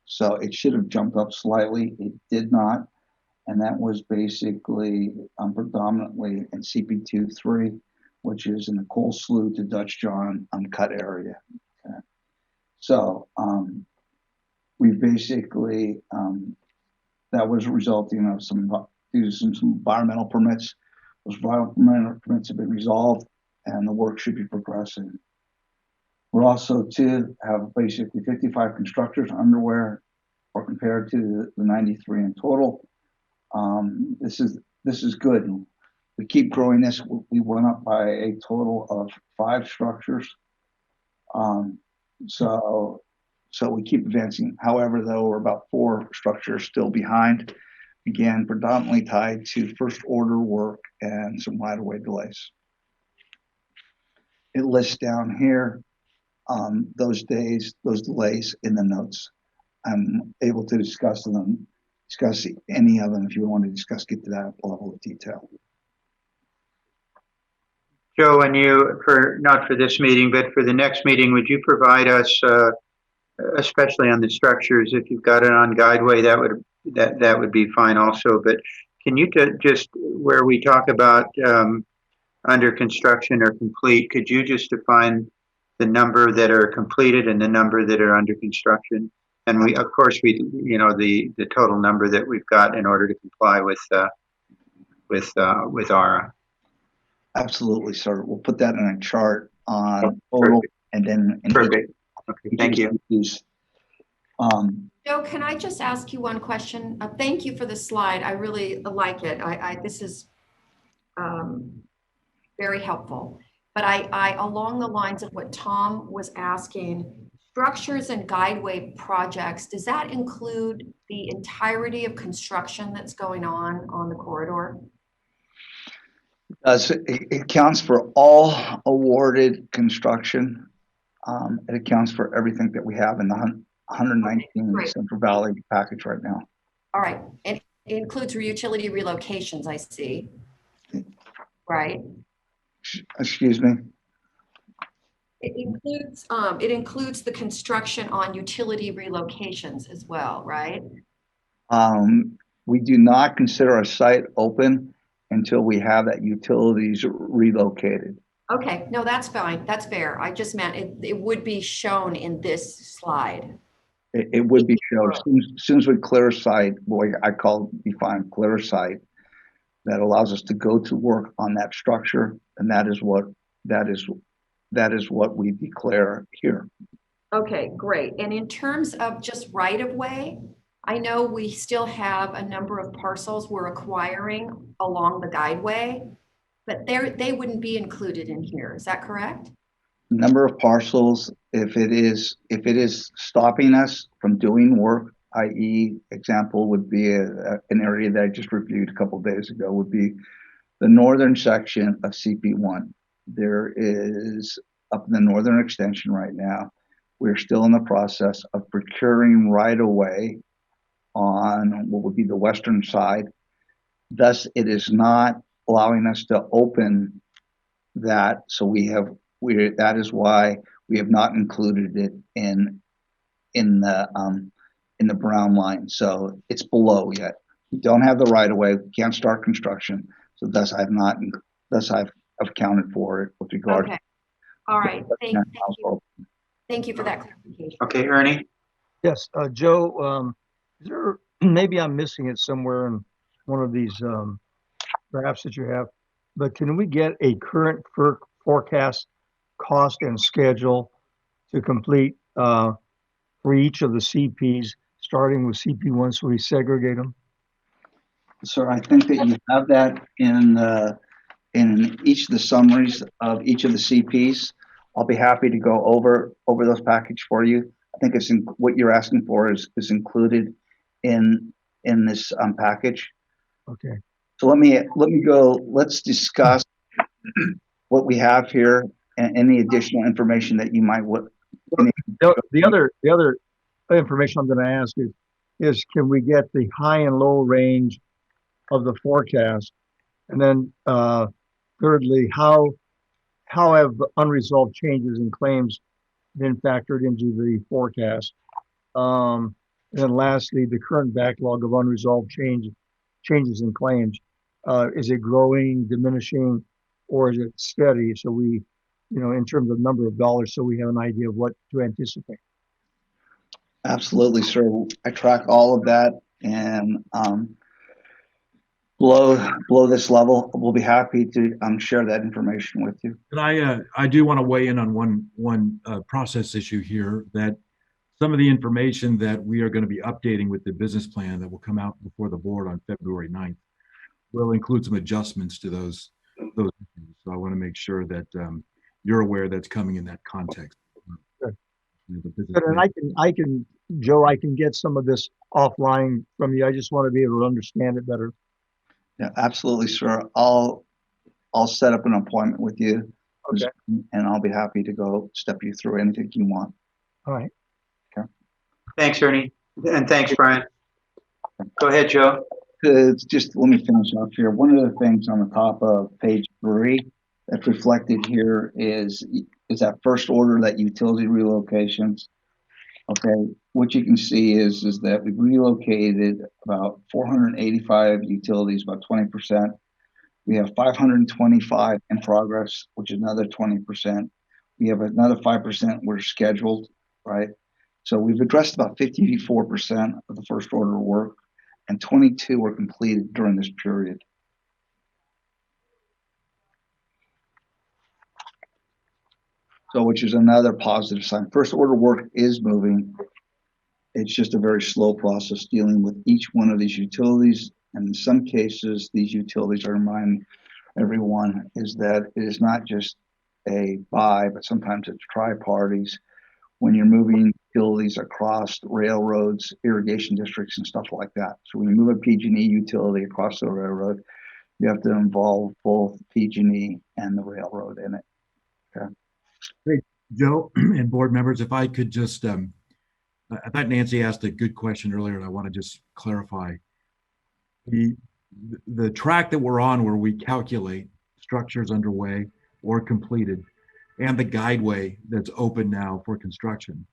S9: so it should have jumped up slightly. It did not, and that was basically predominantly in CP23, which is in the Coal Slough to Dutch John cut area. Okay, so we basically that was resulting of some environmental permits. Those environmental permits have been resolved, and the work should be progressing. We're also to have basically 55 constructors underway, or compared to the 93 in total. This is good. We keep growing this. We went up by a total of 5 structures. So we keep advancing. However, though, we're about 4 structures still behind. Again, predominantly tied to first order work and some right-of-way delays. It lists down here those delays in the notes. I'm able to discuss any of them if you want to discuss, get to that level of detail.
S1: Joe, and you, not for this meeting, but for the next meeting, would you provide us especially on the structures. If you've got it on guideway, that would be fine also. But can you just, where we talk about under construction or complete, could you just define the number that are completed and the number that are under construction? And we, of course, the total number that we've got in order to comply with ARRA.
S9: Absolutely, sir. We'll put that in a chart on
S1: Oh,
S9: total
S1: perfect.
S9: and then.
S1: Perfect. Okay, thank you.
S8: Joe, can I just ask you one question? Thank you for the slide. I really like it. This is very helpful. But I, along the lines of what Tom was asking, structures and guideway projects, does that include the entirety of construction that's going on the corridor?
S9: It accounts for all awarded construction. It accounts for everything that we have in the 119
S8: Great.
S9: Central Valley package right now.
S8: All right, and it includes utility relocations, I see. Right?
S9: Excuse me?
S8: It includes the construction on utility relocations as well, right?
S9: We do not consider a site open until we have that utilities relocated.
S8: Okay, no, that's fine. That's fair. I just meant it would be shown in this slide.
S9: It would be shown as soon as we clear a site, define clear a site that allows us to go to work on that structure, and that is what we declare here.
S8: Okay, great. And in terms of just right of way, I know we still have a number of parcels we're acquiring along the guideway, but they wouldn't be included in here. Is that correct?
S9: Number of parcels, if it is stopping us from doing work, i.e. example would be an area that I just reviewed a couple of days ago, would be the northern section of CP1. There is, up in the northern extension right now, we're still in the process of procuring right of way on what would be the western side. Thus, it is not allowing us to open that. So that is why we have not included it in the brown line. So it's below yet. We don't have the right of way. We can't start construction. So thus I've accounted for it with regard.
S8: Okay. All right. Thank you. Thank you for that clarification.
S1: Okay, Ernie?
S11: Yes, Joe, is there, maybe I'm missing it somewhere in one of these graphs that you have, but can we get a current forecast cost and schedule to complete for each of the CPs, starting with CP1, so we segregate them?
S9: Sir, I think that you have that in each of the summaries of each of the CPs. I'll be happy to go over those packages for you. I think what you're asking for is included in this package.
S11: Okay.
S9: So let me go. Let's discuss what we have here and any additional information that you might want.
S11: The other information I'm going to ask is can we get the high and low range of the forecast, and then thirdly, how have unresolved changes in claims been factored into the forecast? And then lastly, the current backlog of unresolved changes in claims, is it growing, diminishing, or is it steady? So we, in terms of number of dollars, so we have an idea of what to anticipate.
S9: Absolutely, sir. I track all of that, and below this level, we'll be happy to share that information with you.
S7: But I do want to weigh in on one process issue here, that some of the information that we are going to be updating with the business plan that will come out before the board on February 9th will include some adjustments to those issues. So I want to make sure that you're aware that's coming in that context.
S11: Good. And I can, Joe, I can get some of this offline from you. I just want to be able to understand it better.
S9: Yeah, absolutely, sir. I'll set up an appointment with you.
S11: Okay.
S9: And I'll be happy to go step you through anything you want.
S11: All right.
S9: Okay.
S1: Thanks, Ernie. And thanks, Brian. Go ahead, Joe.
S9: Just let me finish off here. One of the things on the top of page 3 that's reflected here is that first order, that utility relocations. Okay, what you can see is that we've relocated about 485 utilities, about 20%. We have 525 in progress, which is another 20%. We have another 5% we're scheduled, right? So we've addressed about 54% of the first order work, and 22 were completed during this period. So, which is another positive sign. First order work is moving. It's just a very slow process dealing with each one of these utilities. And in some cases, these utilities are remind everyone is that it is not just a buy, but sometimes it's tri-parties when you're moving utilities across railroads, irrigation districts, and stuff like that. So when you move a PG&E utility across the railroad, you have to involve both PG&E and the railroad in it. Okay.
S7: Great. Joe and board members, if I could just, I thought Nancy asked a good question earlier, and I want to just clarify. The track that we're on where we calculate structures underway or completed and the guideway that's open now for construction.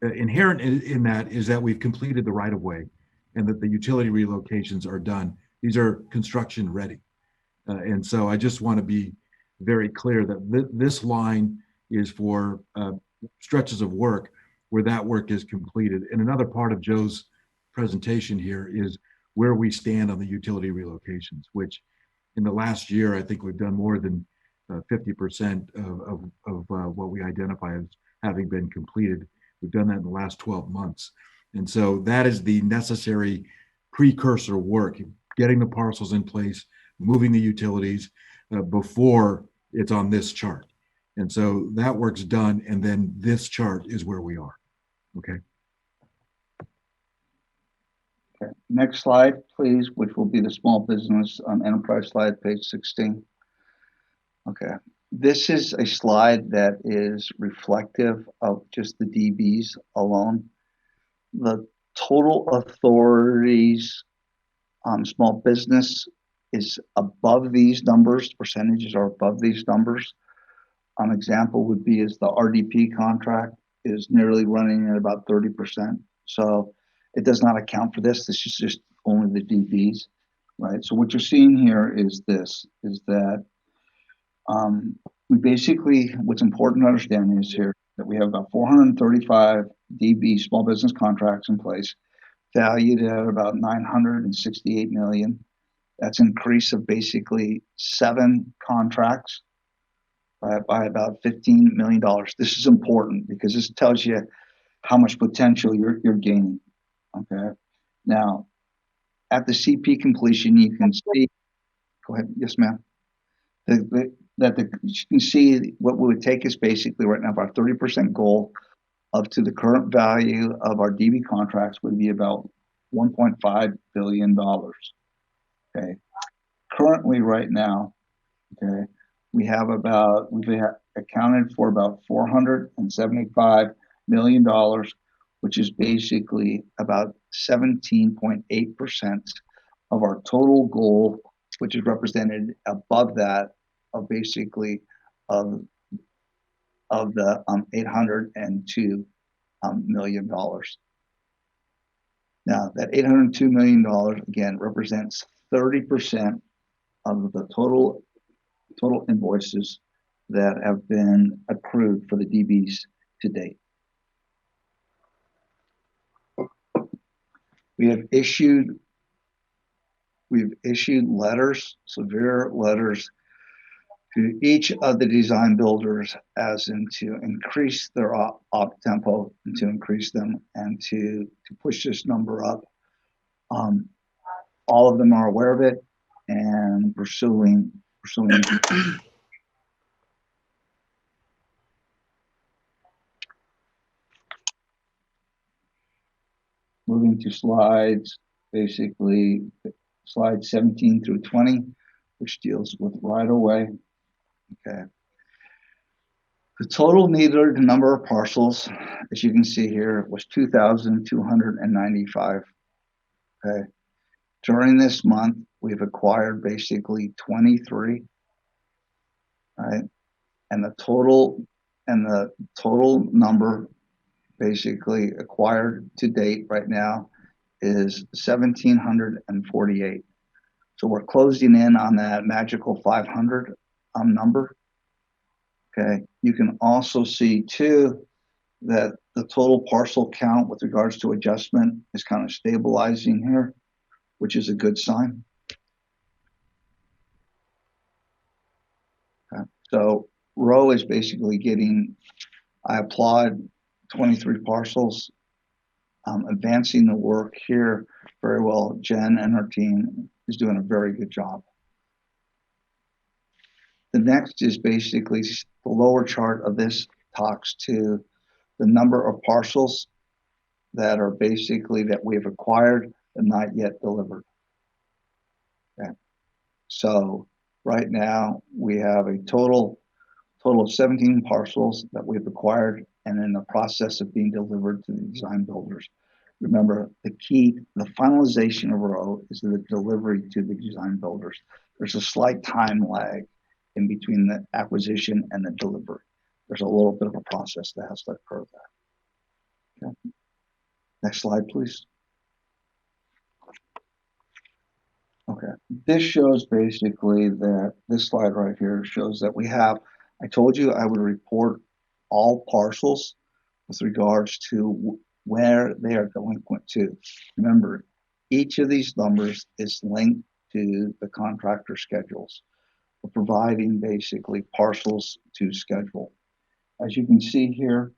S7: Inherent in that is that we've completed the right of way and that the utility relocations are done. These are construction ready. And so I just want to be very clear that this line is for stretches of work where that work is completed. And another part of Joe's presentation here is where we stand on the utility relocations, which in the last year, I think we've done more than 50% of what we identify as having been completed. We've done that in the last 12 months. And so that is the necessary precursor work, getting the parcels in place, moving the utilities before it's on this chart. And so that work's done. And then this chart is where we are. Okay.
S9: Okay. Next slide, please, which will be the small business enterprise slide, page 16. Okay. This is a slide that is reflective of just the DBs alone. The total authorities small business is above these numbers. Percentages are above these numbers. An example would be is the RDP contract is nearly running at about 30%. So it does not account for this. This is just only the DBs, right? So what you're seeing here is this, is that we basically, what's important to understand is here that we have about 435 DB small business contracts in place, valued at about 968 million. That's an increase of basically 7 contracts by about $15 million. This is important because this tells you how much potential you're gaining. Okay. Now, at the CP completion, you can see. Go ahead. Yes, ma'am. You can see what we would take is basically right now our 30% goal up to the current value of our DB contracts would be about $1.5 billion. Okay. Currently, right now, okay, we've accounted for about $475 million, which is basically about 17.8% of our total goal, which is represented above that of basically of the $802 million. Now, that $802 million again represents 30% of the total invoices that have been accrued for the DBs to date. We've issued letters, severe letters, to each of the design builders as in to increase their op tempo and to increase them and to push this number up. All of them are aware of it and pursuing. Moving to slides, basically slides 17 through 20, which deals with right of way. Okay. The total needed number of parcels, as you can see here, was 2,295. Okay. During this month, we've acquired basically 23. Right. And the total number basically acquired to date right now is 1,748. So we're closing in on that magical 500 number. Okay, you can also see too that the total parcel count with regards to adjustment is kind of stabilizing here, which is a good sign. Okay. So row is basically getting, I applaud 23 parcels, advancing the work here very well. Jen and her team is doing a very good job. The next is basically the lower chart of this talks to the number of parcels that are basically that we have acquired but not yet delivered. Okay. So right now we have a total of 17 parcels that we've acquired and in the process of being delivered to the design builders. Remember, the key, the finalization of row is the delivery to the design builders. There's a slight time lag in between the acquisition and the delivery. There's a little bit of a process that has to occur there. Okay. Next slide, please. Okay, this shows basically that this slide right here shows that we have, I told you I would report all parcels with regards to where they are delinquent to. Remember, each of these numbers is linked to the contractor schedules. We're providing basically parcels to schedule. As you can see here,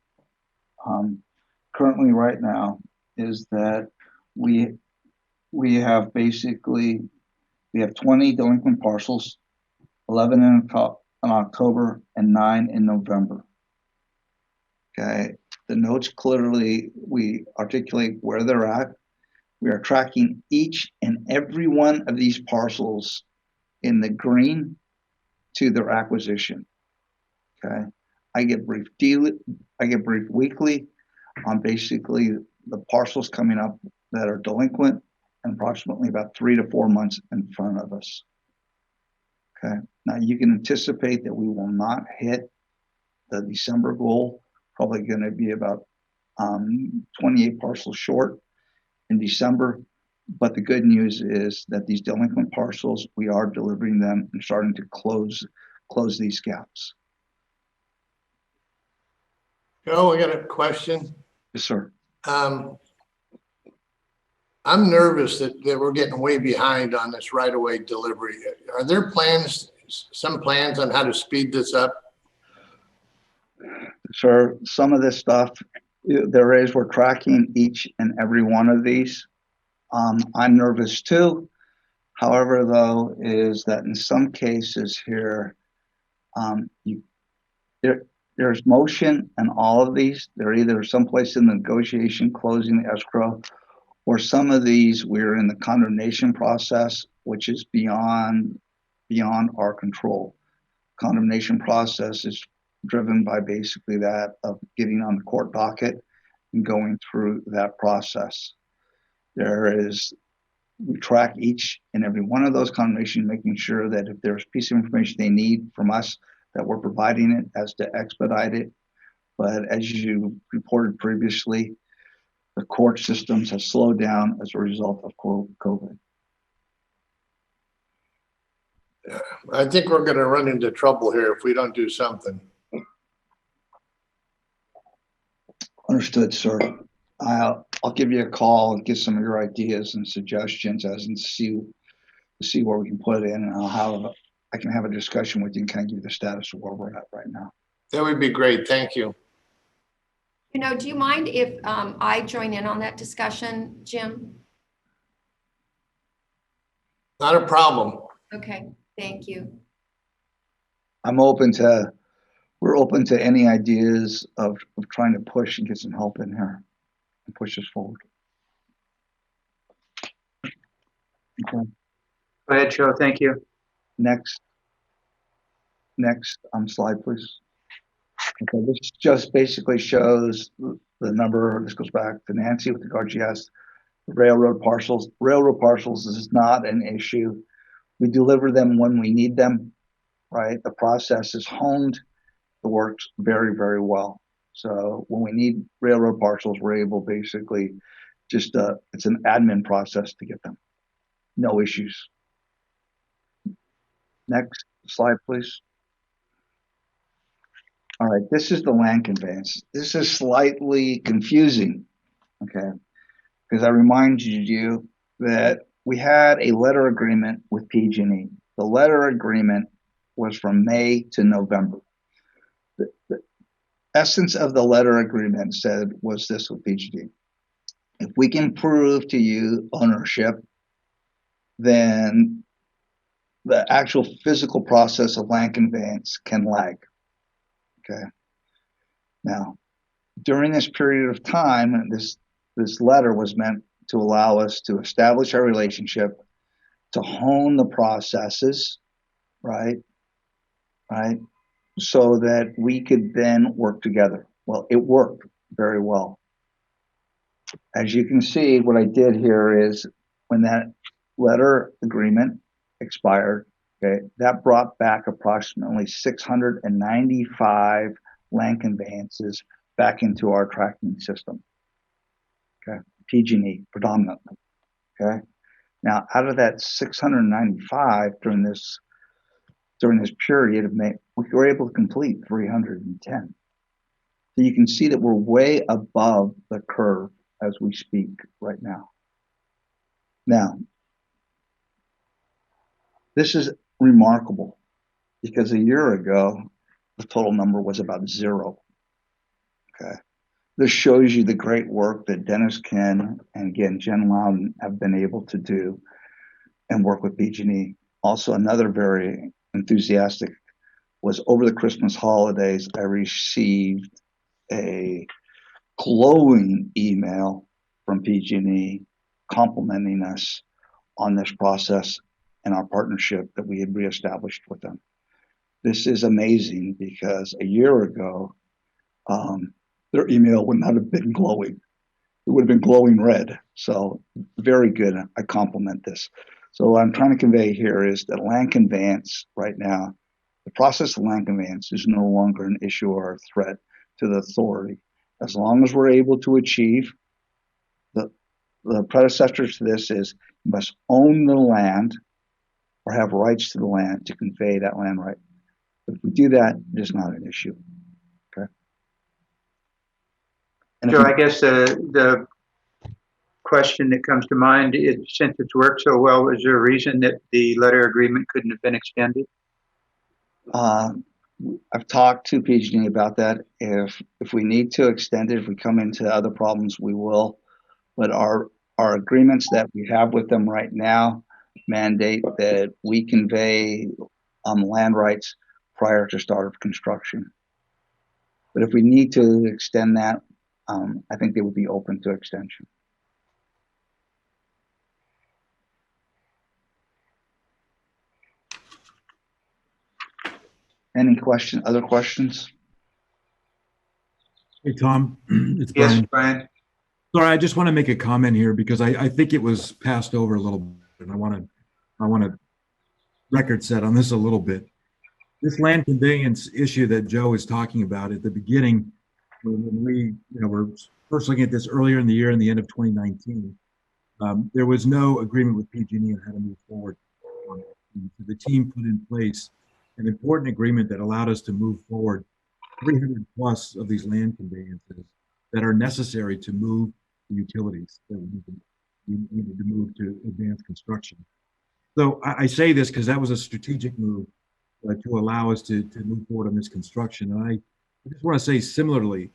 S9: currently right now is that we have basically, we have 20 delinquent parcels, 11 in October and 9 in November. Okay, the notes clearly, we articulate where they're at. We are tracking each and every one of these parcels in the green to their acquisition. Okay, I get briefed weekly on basically the parcels coming up that are delinquent and approximately about 3 to 4 months in front of us. Okay, now you can anticipate that we will not hit the December goal, probably going to be about 28 parcels short in December. But the good news is that these delinquent parcels, we are delivering them and starting to close these gaps.
S5: Joe, I got a question.
S9: Yes, sir.
S5: I'm nervous that we're getting way behind on this right-of-way delivery. Are there plans, some plans on how to speed this up?
S9: Sir, some of this stuff, there is, we're tracking each and every one of these. I'm nervous too. However, though, is that in some cases here, there's motion in all of these. They're either someplace in the negotiation, closing the escrow, or some of these we're in the condemnation process, which is beyond our control. Condemnation process is driven by basically that of getting on the court docket and going through that process. We track each and every one of those condemnations, making sure that if there's a piece of information they need from us, that we're providing it as to expedite it. But as you reported previously, the court systems have slowed down as a result of COVID.
S5: I think we're going to run into trouble here if we don't do something.
S9: Understood, sir. I'll give you a call and get some of your ideas and suggestions as and see where we can put it in, and I can have a discussion with you and kind of give you the status of where we're at right now.
S5: That would be great. Thank you.
S8: You know, do you mind if I join in on that discussion, Jim?
S5: Not a problem.
S8: Okay, thank you.
S9: We're open to any ideas of trying to push and get some help in here and push us forward. Okay.
S1: Go ahead, Joe. Thank you.
S9: Next slide, please. Okay, this just basically shows the number. This goes back to Nancy with regard to yes, railroad parcels. Railroad parcels is not an issue. We deliver them when we need them, right? The process is honed. It works very, very well. So when we need railroad parcels, we're able basically just, it's an admin process to get them. No issues. Next slide, please. All right, this is the land conveyance. This is slightly confusing, okay? Because I reminded you that we had a letter agreement with PG&E. The letter agreement was from May to November. The essence of the letter agreement said was this with PG&E. If we can prove to you ownership, then the actual physical process of land conveyance can lag. Okay. Now, during this period of time, this letter was meant to allow us to establish our relationship, to hone the processes, right? Right? So that we could then work together. Well, it worked very well. As you can see, what I did here is when that letter agreement expired, okay, that brought back approximately 695 land conveyances back into our tracking system. Okay, PG&E predominantly. Okay, now out of that 695 during this period of May, we were able to complete 310. So you can see that we're way above the curve as we speak right now. Now, this is remarkable because a year ago, the total number was about 0. Okay. This shows you the great work that Dennis Ken and again, Jen Loudon have been able to do and work with PG&E. Also, another very enthusiastic was over the Christmas holidays, I received a glowing email from PG&E complimenting us on this process and our partnership that we had reestablished with them. This is amazing because a year ago, their email would not have been glowing. It would have been glowing red. So very good. I compliment this. So what I'm trying to convey here is that land conveyance right now, the process of land conveyance is no longer an issue or a threat to the authority. As long as we're able to achieve the predecessors to this is you must own the land or have rights to the land to convey that land right. If we do that, it is not an issue. Okay. And
S1: So I guess the question that comes to mind is, since it's worked so well, is there a reason that the letter agreement couldn't have been extended?
S9: I've talked to PG&E about that. If we need to extend it, if we come into other problems, we will. But our agreements that we have with them right now mandate that we convey land rights prior to start of construction. But if we need to extend that, I think they would be open to extension. Any other questions?
S7: Hey, Tom, it's
S1: Yes,
S7: Brian.
S1: Brian.
S7: Sorry, I just want to make a comment here because I think it was passed over a little bit, and I want to record set on this a little bit. This land conveyance issue that Joe is talking about at the beginning, when we were first looking at this earlier in the year, in the end of 2019, there was no agreement with PG&E on how to move forward on it. And so the team put in place an important agreement that allowed us to move forward 300 plus of these land conveyances that are necessary to move the utilities that we needed to move to advanced construction. So I say this because that was a strategic move to allow us to move forward on this construction. And I just want to say similarly,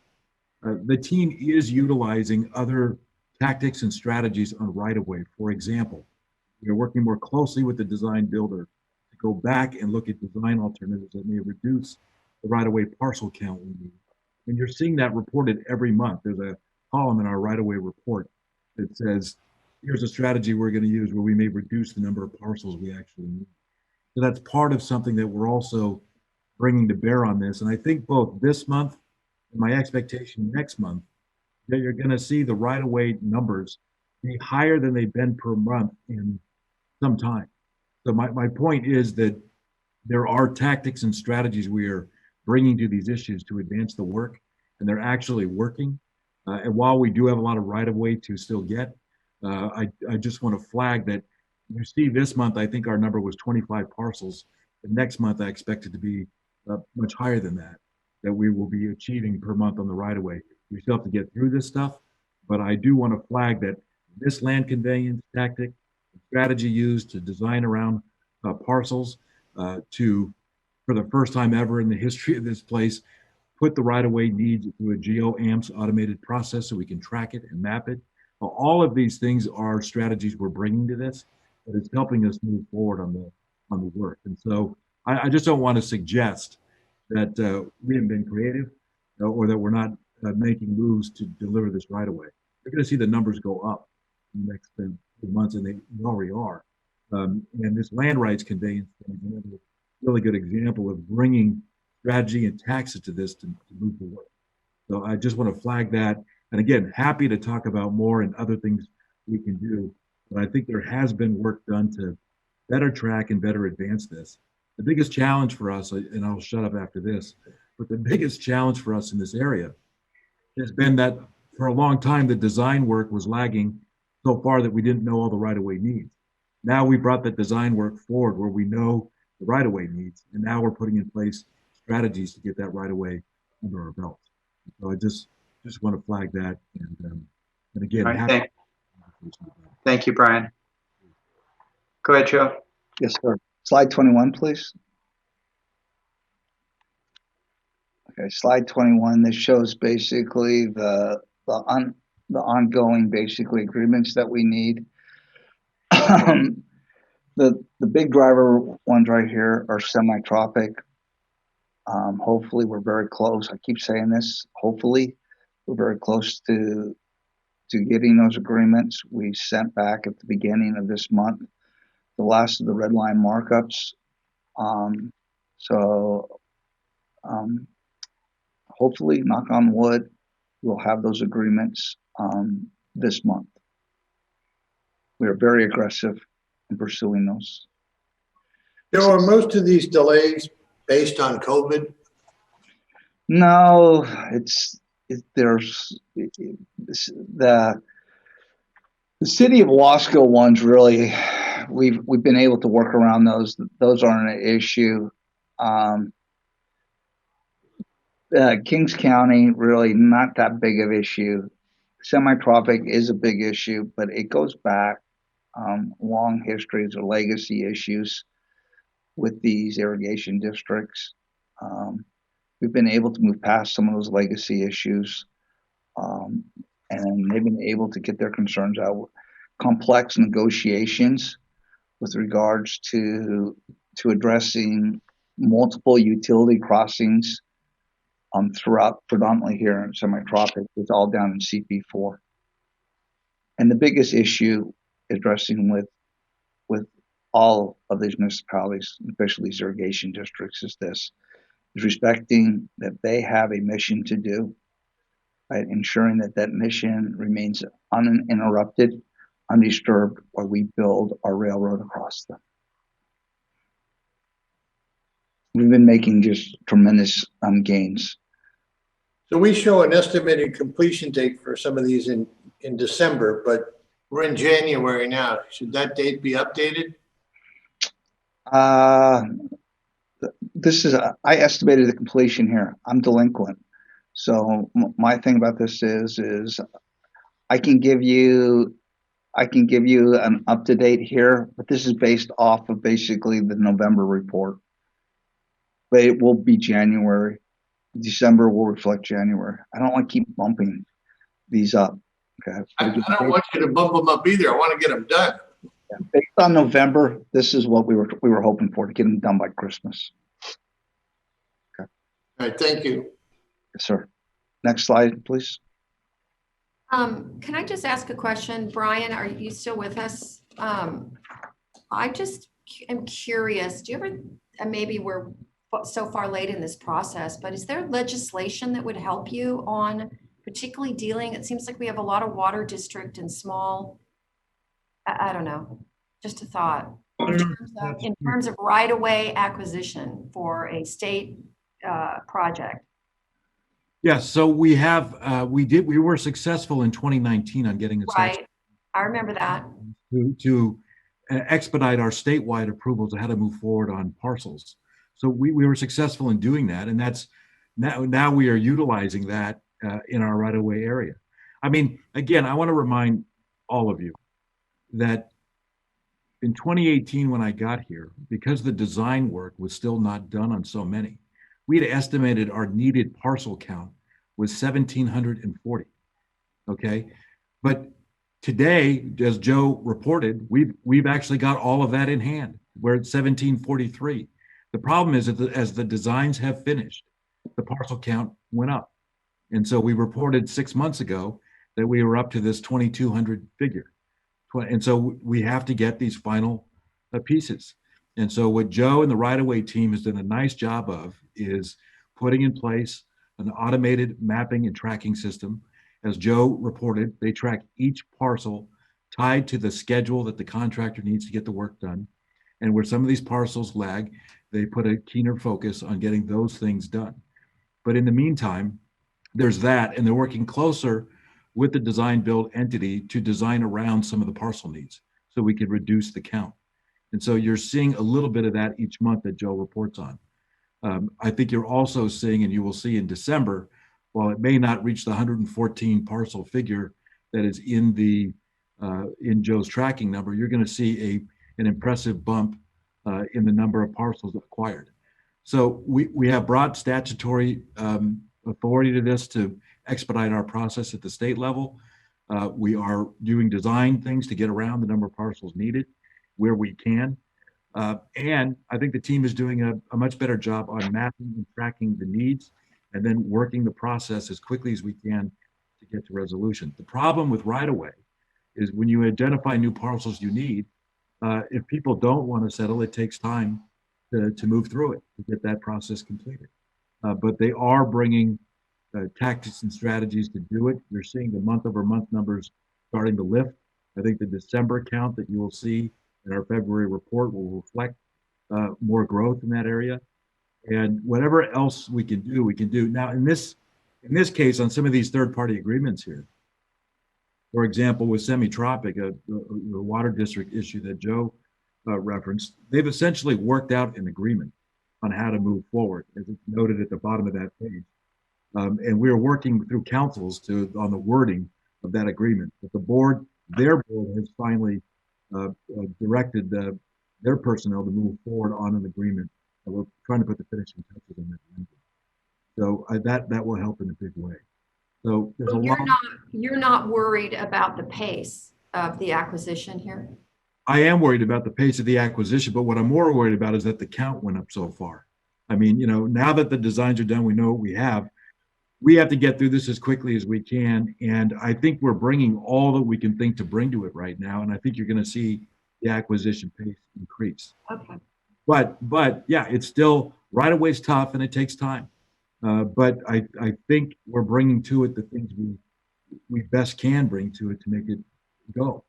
S7: the team is utilizing other tactics and strategies on right-of-way. For example, we are working more closely with the design builder to go back and look at design alternatives that may reduce the right-of-way parcel count we need. And you're seeing that reported every month. There's a column in our right-of-way report that says, here's a strategy we're going to use where we may reduce the number of parcels we actually need. So that's part of something that we're also bringing to bear on this. And I think both this month and my expectation next month, that you're going to see the right-of-way numbers be higher than they've been per month in some time. So my point is that there are tactics and strategies we are bringing to these issues to advance the work. and they're actually working. And while we do have a lot of right-of-way to still get, I just want to flag that you see this month, I think our number was 25 parcels. The next month, I expect it to be much higher than that we will be achieving per month on the right-of-way. We still have to get through this stuff, but I do want to flag that this land conveyance tactic, strategy used to design around parcels for the first time ever in the history of this place, put the right-of-way needs through a GeoAMS automated process so we can track it and map it. All of these things are strategies we're bringing to this, but it's helping us move forward on the work. And so I just don't want to suggest that we haven't been creative or that we're not making moves to deliver this right-of-way. You're going to see the numbers go up in the next few months, and they already are. And this land rights conveyance thing is another really good example of bringing strategy and taxes to this to move forward. So I just want to flag that. And again, happy to talk about more and other things we can do. But I think there has been work done to better track and better advance this. The biggest challenge for us, and I'll shut up after this, but the biggest challenge for us in this area has been that for a long time, the design work was lagging so far that we didn't know all the right-of-way needs. Now we brought that design work forward where we know the right-of-way needs, and now we're putting in place strategies to get that right-of-way under our belt. So I just want to flag that, and again,
S1: All right, thank you, Brian. Go ahead, Joe.
S9: Yes, sir. Slide 21, please. Okay, slide 21. This shows basically the ongoing basically agreements that we need. The big driver ones right here are semi-tropic. Hopefully we're very close. I keep saying this. Hopefully we're very close to getting those agreements. We sent back at the beginning of this month the last of the red line markups. Hopefully, knock on wood, we'll have those agreements this month. We are very aggressive in pursuing those.
S5: Joe, are most of these delays based on COVID?
S9: No, the city of Wasco ones really, we've been able to work around those. Those aren't an issue. Kings County, really not that big of issue. Semi-tropic is a big issue, but it goes back long histories or legacy issues with these irrigation districts. We've been able to move past some of those legacy issues, and they've been able to get their concerns out. Complex negotiations with regards to addressing multiple utility crossings throughout, predominantly here in semi-tropic. It's all down in CP4. And the biggest issue addressing with all of these municipalities, especially these irrigation districts, is respecting that they have a mission to do, right? Ensuring that mission remains uninterrupted, undisturbed, while we build our railroad across them. We've been making just tremendous gains.
S5: So we show an estimated completion date for some of these in December, but we're in January now. Should that date be updated?
S9: I estimated the completion here. I'm delinquent. So my thing about this is I can give you an up-to-date here, but this is based off of basically the November report. But it will be January. December will reflect January. I don't want to keep bumping these up. Okay.
S5: I don't want you to bump them up either. I want to get them done.
S9: Yeah, based on November, this is what we were hoping for, to get them done by Christmas. Okay.
S5: All right, thank you.
S9: Yes, sir. Next slide, please.
S8: Can I just ask a question? Brian, are you still with us? I just am curious, do you ever, and maybe we're so far late in this process, but is there legislation that would help you on particularly dealing, it seems like we have a lot of water district and small, I don't know, just a thought. In terms of right-of-way acquisition for a state project.
S7: Yes, so we were successful in 2019 on getting a statute
S8: Right. I remember that.
S7: to expedite our statewide approvals of how to move forward on parcels. So we were successful in doing that, and that's now we are utilizing that in our right-of-way area. I mean, again, I want to remind all of you that in 2018, when I got here, because the design work was still not done on so many, we had estimated our needed parcel count was 1,740. Okay, but today, as Joe reported, we've actually got all of that in hand. We're at 1,743. The problem is that as the designs have finished, the parcel count went up, and so we reported 6 months ago that we were up to this 2,200 figure. And so we have to get these final pieces. And so what Joe and the right-of-way team has done a nice job of is putting in place an automated mapping and tracking system. As Joe reported, they track each parcel tied to the schedule that the contractor needs to get the work done. And where some of these parcels lag, they put a keener focus on getting those things done. But in the meantime, there's that, and they're working closer with the design build entity to design around some of the parcel needs so we could reduce the count. And so you're seeing a little bit of that each month that Joe reports on. I think you're also seeing, and you will see in December, while it may not reach the 114 parcel figure that is in Joe's tracking number, you're going to see an impressive bump in the number of parcels acquired. So we have brought statutory authority to this to expedite our process at the state level. We are doing design things to get around the number of parcels needed where we can. And I think the team is doing a much better job on mapping and tracking the needs and then working the process as quickly as we can to get to resolution. The problem with right-of-way is when you identify new parcels you need, if people don't want to settle, it takes time to move through it, to get that process completed. But they are bringing tactics and strategies to do it. You're seeing the month-over-month numbers starting to lift. I think the December count that you will see in our February report will reflect more growth in that area. And whatever else we can do, we can do. Now, in this case, on some of these third-party agreements here, for example, with Semi-Tropic, the water district issue that Joe referenced, they've essentially worked out an agreement on how to move forward, as it's noted at the bottom of that page. And we're working through councils on the wording of that agreement. But their board has finally directed their personnel to move forward on an agreement. And we're trying to put the finishing touches on that language. So that will help in a big way. So there's
S8: You're not worried about the pace of the acquisition here?
S7: I am worried about the pace of the acquisition, but what I'm more worried about is that the count went up so far. I mean, now that the designs are done, we know what we have. We have to get through this as quickly as we can. And I think we're bringing all that we can think to bring to it right now. And I think you're going to see the acquisition pace increase.
S8: Okay.
S7: But yeah, it's still right-of-way is tough and it takes time. But I think we're bringing to it the things we best can bring to it to make it go.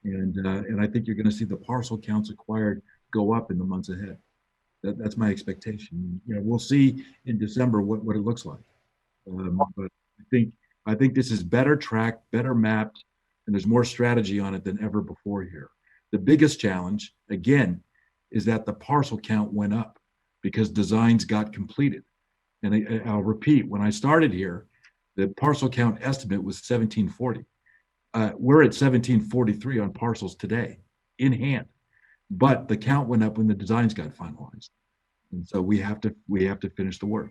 S7: And I think you're going to see the parcel counts acquired go up in the months ahead. That's my expectation. We'll see in December what it looks like. But I think this is better tracked, better mapped, and there's more strategy on it than ever before here. The biggest challenge, again, is that the parcel count went up because designs got completed. And I'll repeat, when I started here, the parcel count estimate was 1,740. We're at 1,743 on parcels today in hand, but the count went up when the designs got finalized. And so we have to finish the work.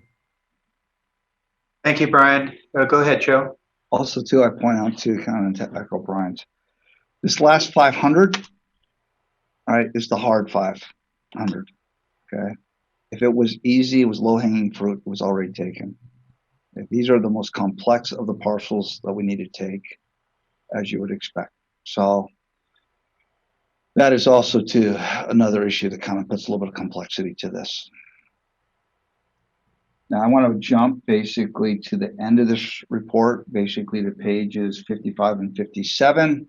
S1: Thank you, Brian. Go ahead, Joe.
S9: Also, too, I point out too, kind of to echo Brian's, this last 500, all right, is the hard 500. Okay, if it was easy, it was low-hanging fruit, it was already taken. These are the most complex of the parcels that we need to take, as you would expect. So that is also too another issue that kind of puts a little bit of complexity to this. Now I want to jump basically to the end of this report, basically to pages 55 and 57.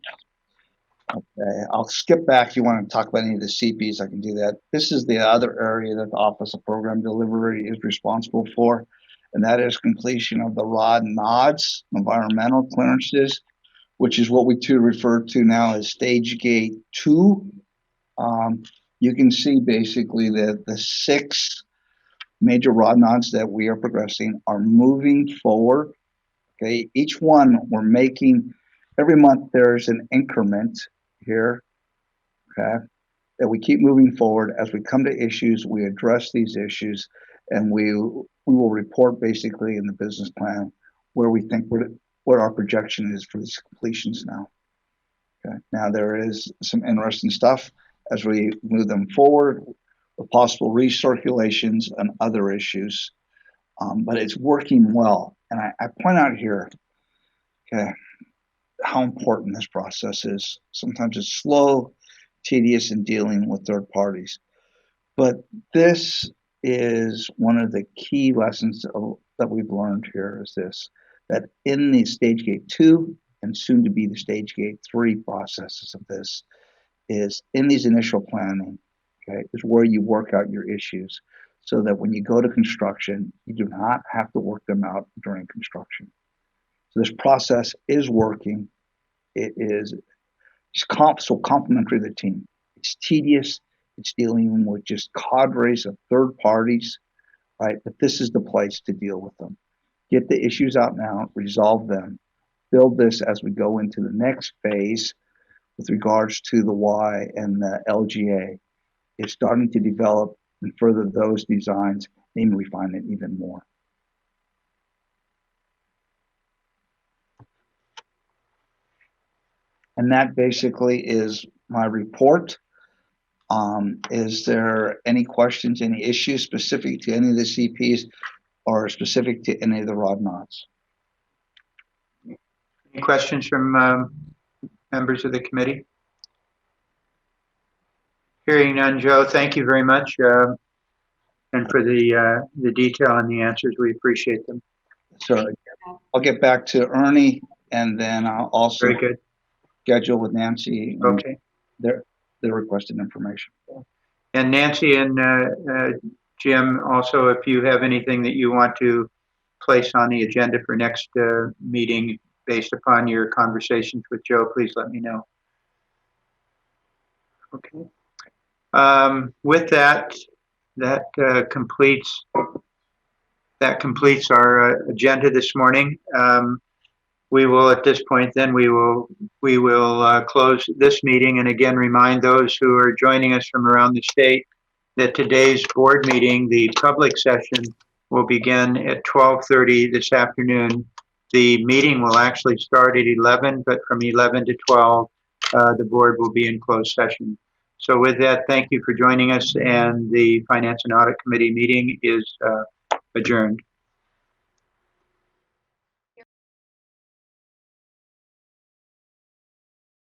S9: Okay, I'll skip back. If you want to talk about any of the CPs, I can do that. This is the other area that the Office of Program Delivery is responsible for. and that is completion of the ROD nods, environmental clearances, which is what we refer to now as stage gate 2. You can see basically that the 6 major ROD nods that we are progressing are moving forward. Okay, each one we're making, every month there's an increment here, okay, that we keep moving forward. As we come to issues, we address these issues, and we will report basically in the business plan where we think what our projection is for these completions now. Okay, now there is some interesting stuff as we move them forward with possible recirculations and other issues, but it's working well. And I point out here, okay, how important this process is. Sometimes it's slow, tedious in dealing with third parties. But this is one of the key lessons that we've learned here is this, that in the stage gate 2 and soon to be the stage gate 3 processes of this is in these initial planning, okay, is where you work out your issues so that when you go to construction, you do not have to work them out during construction. So this process is working. It is so complementary to the team. It's tedious. It's dealing with just cadres of third parties, right? But this is the place to deal with them. Get the issues out now, resolve them, build this as we go into the next phase with regards to the Y and the LGA. It's starting to develop and further those designs, and refine it even more. And that basically is my report. Is there any questions, any issues specific to any of the CPs or specific to any of the ROD nods?
S1: Any questions from members of the committee? Hearing none, Joe, thank you very much. And for the detail and the answers, we appreciate them.
S9: So I'll get back to Ernie, and then I'll also
S1: Very good.
S9: schedule with Nancy.
S1: Okay.
S9: Their requested information.
S1: And Nancy and Jim, also, if you have anything that you want to place on the agenda for next meeting based upon your conversations with Joe, please let me know. Okay. With that, that completes our agenda this morning. We will, at this point, then we will close this meeting, and again remind those who are joining us from around the state that today's board meeting, the public session, will begin at 12:30 this afternoon. The meeting will actually start at 11, but from 11 to 12, the board will be in closed session. So with that, thank you for joining us, and the Finance and Audit Committee meeting is adjourned.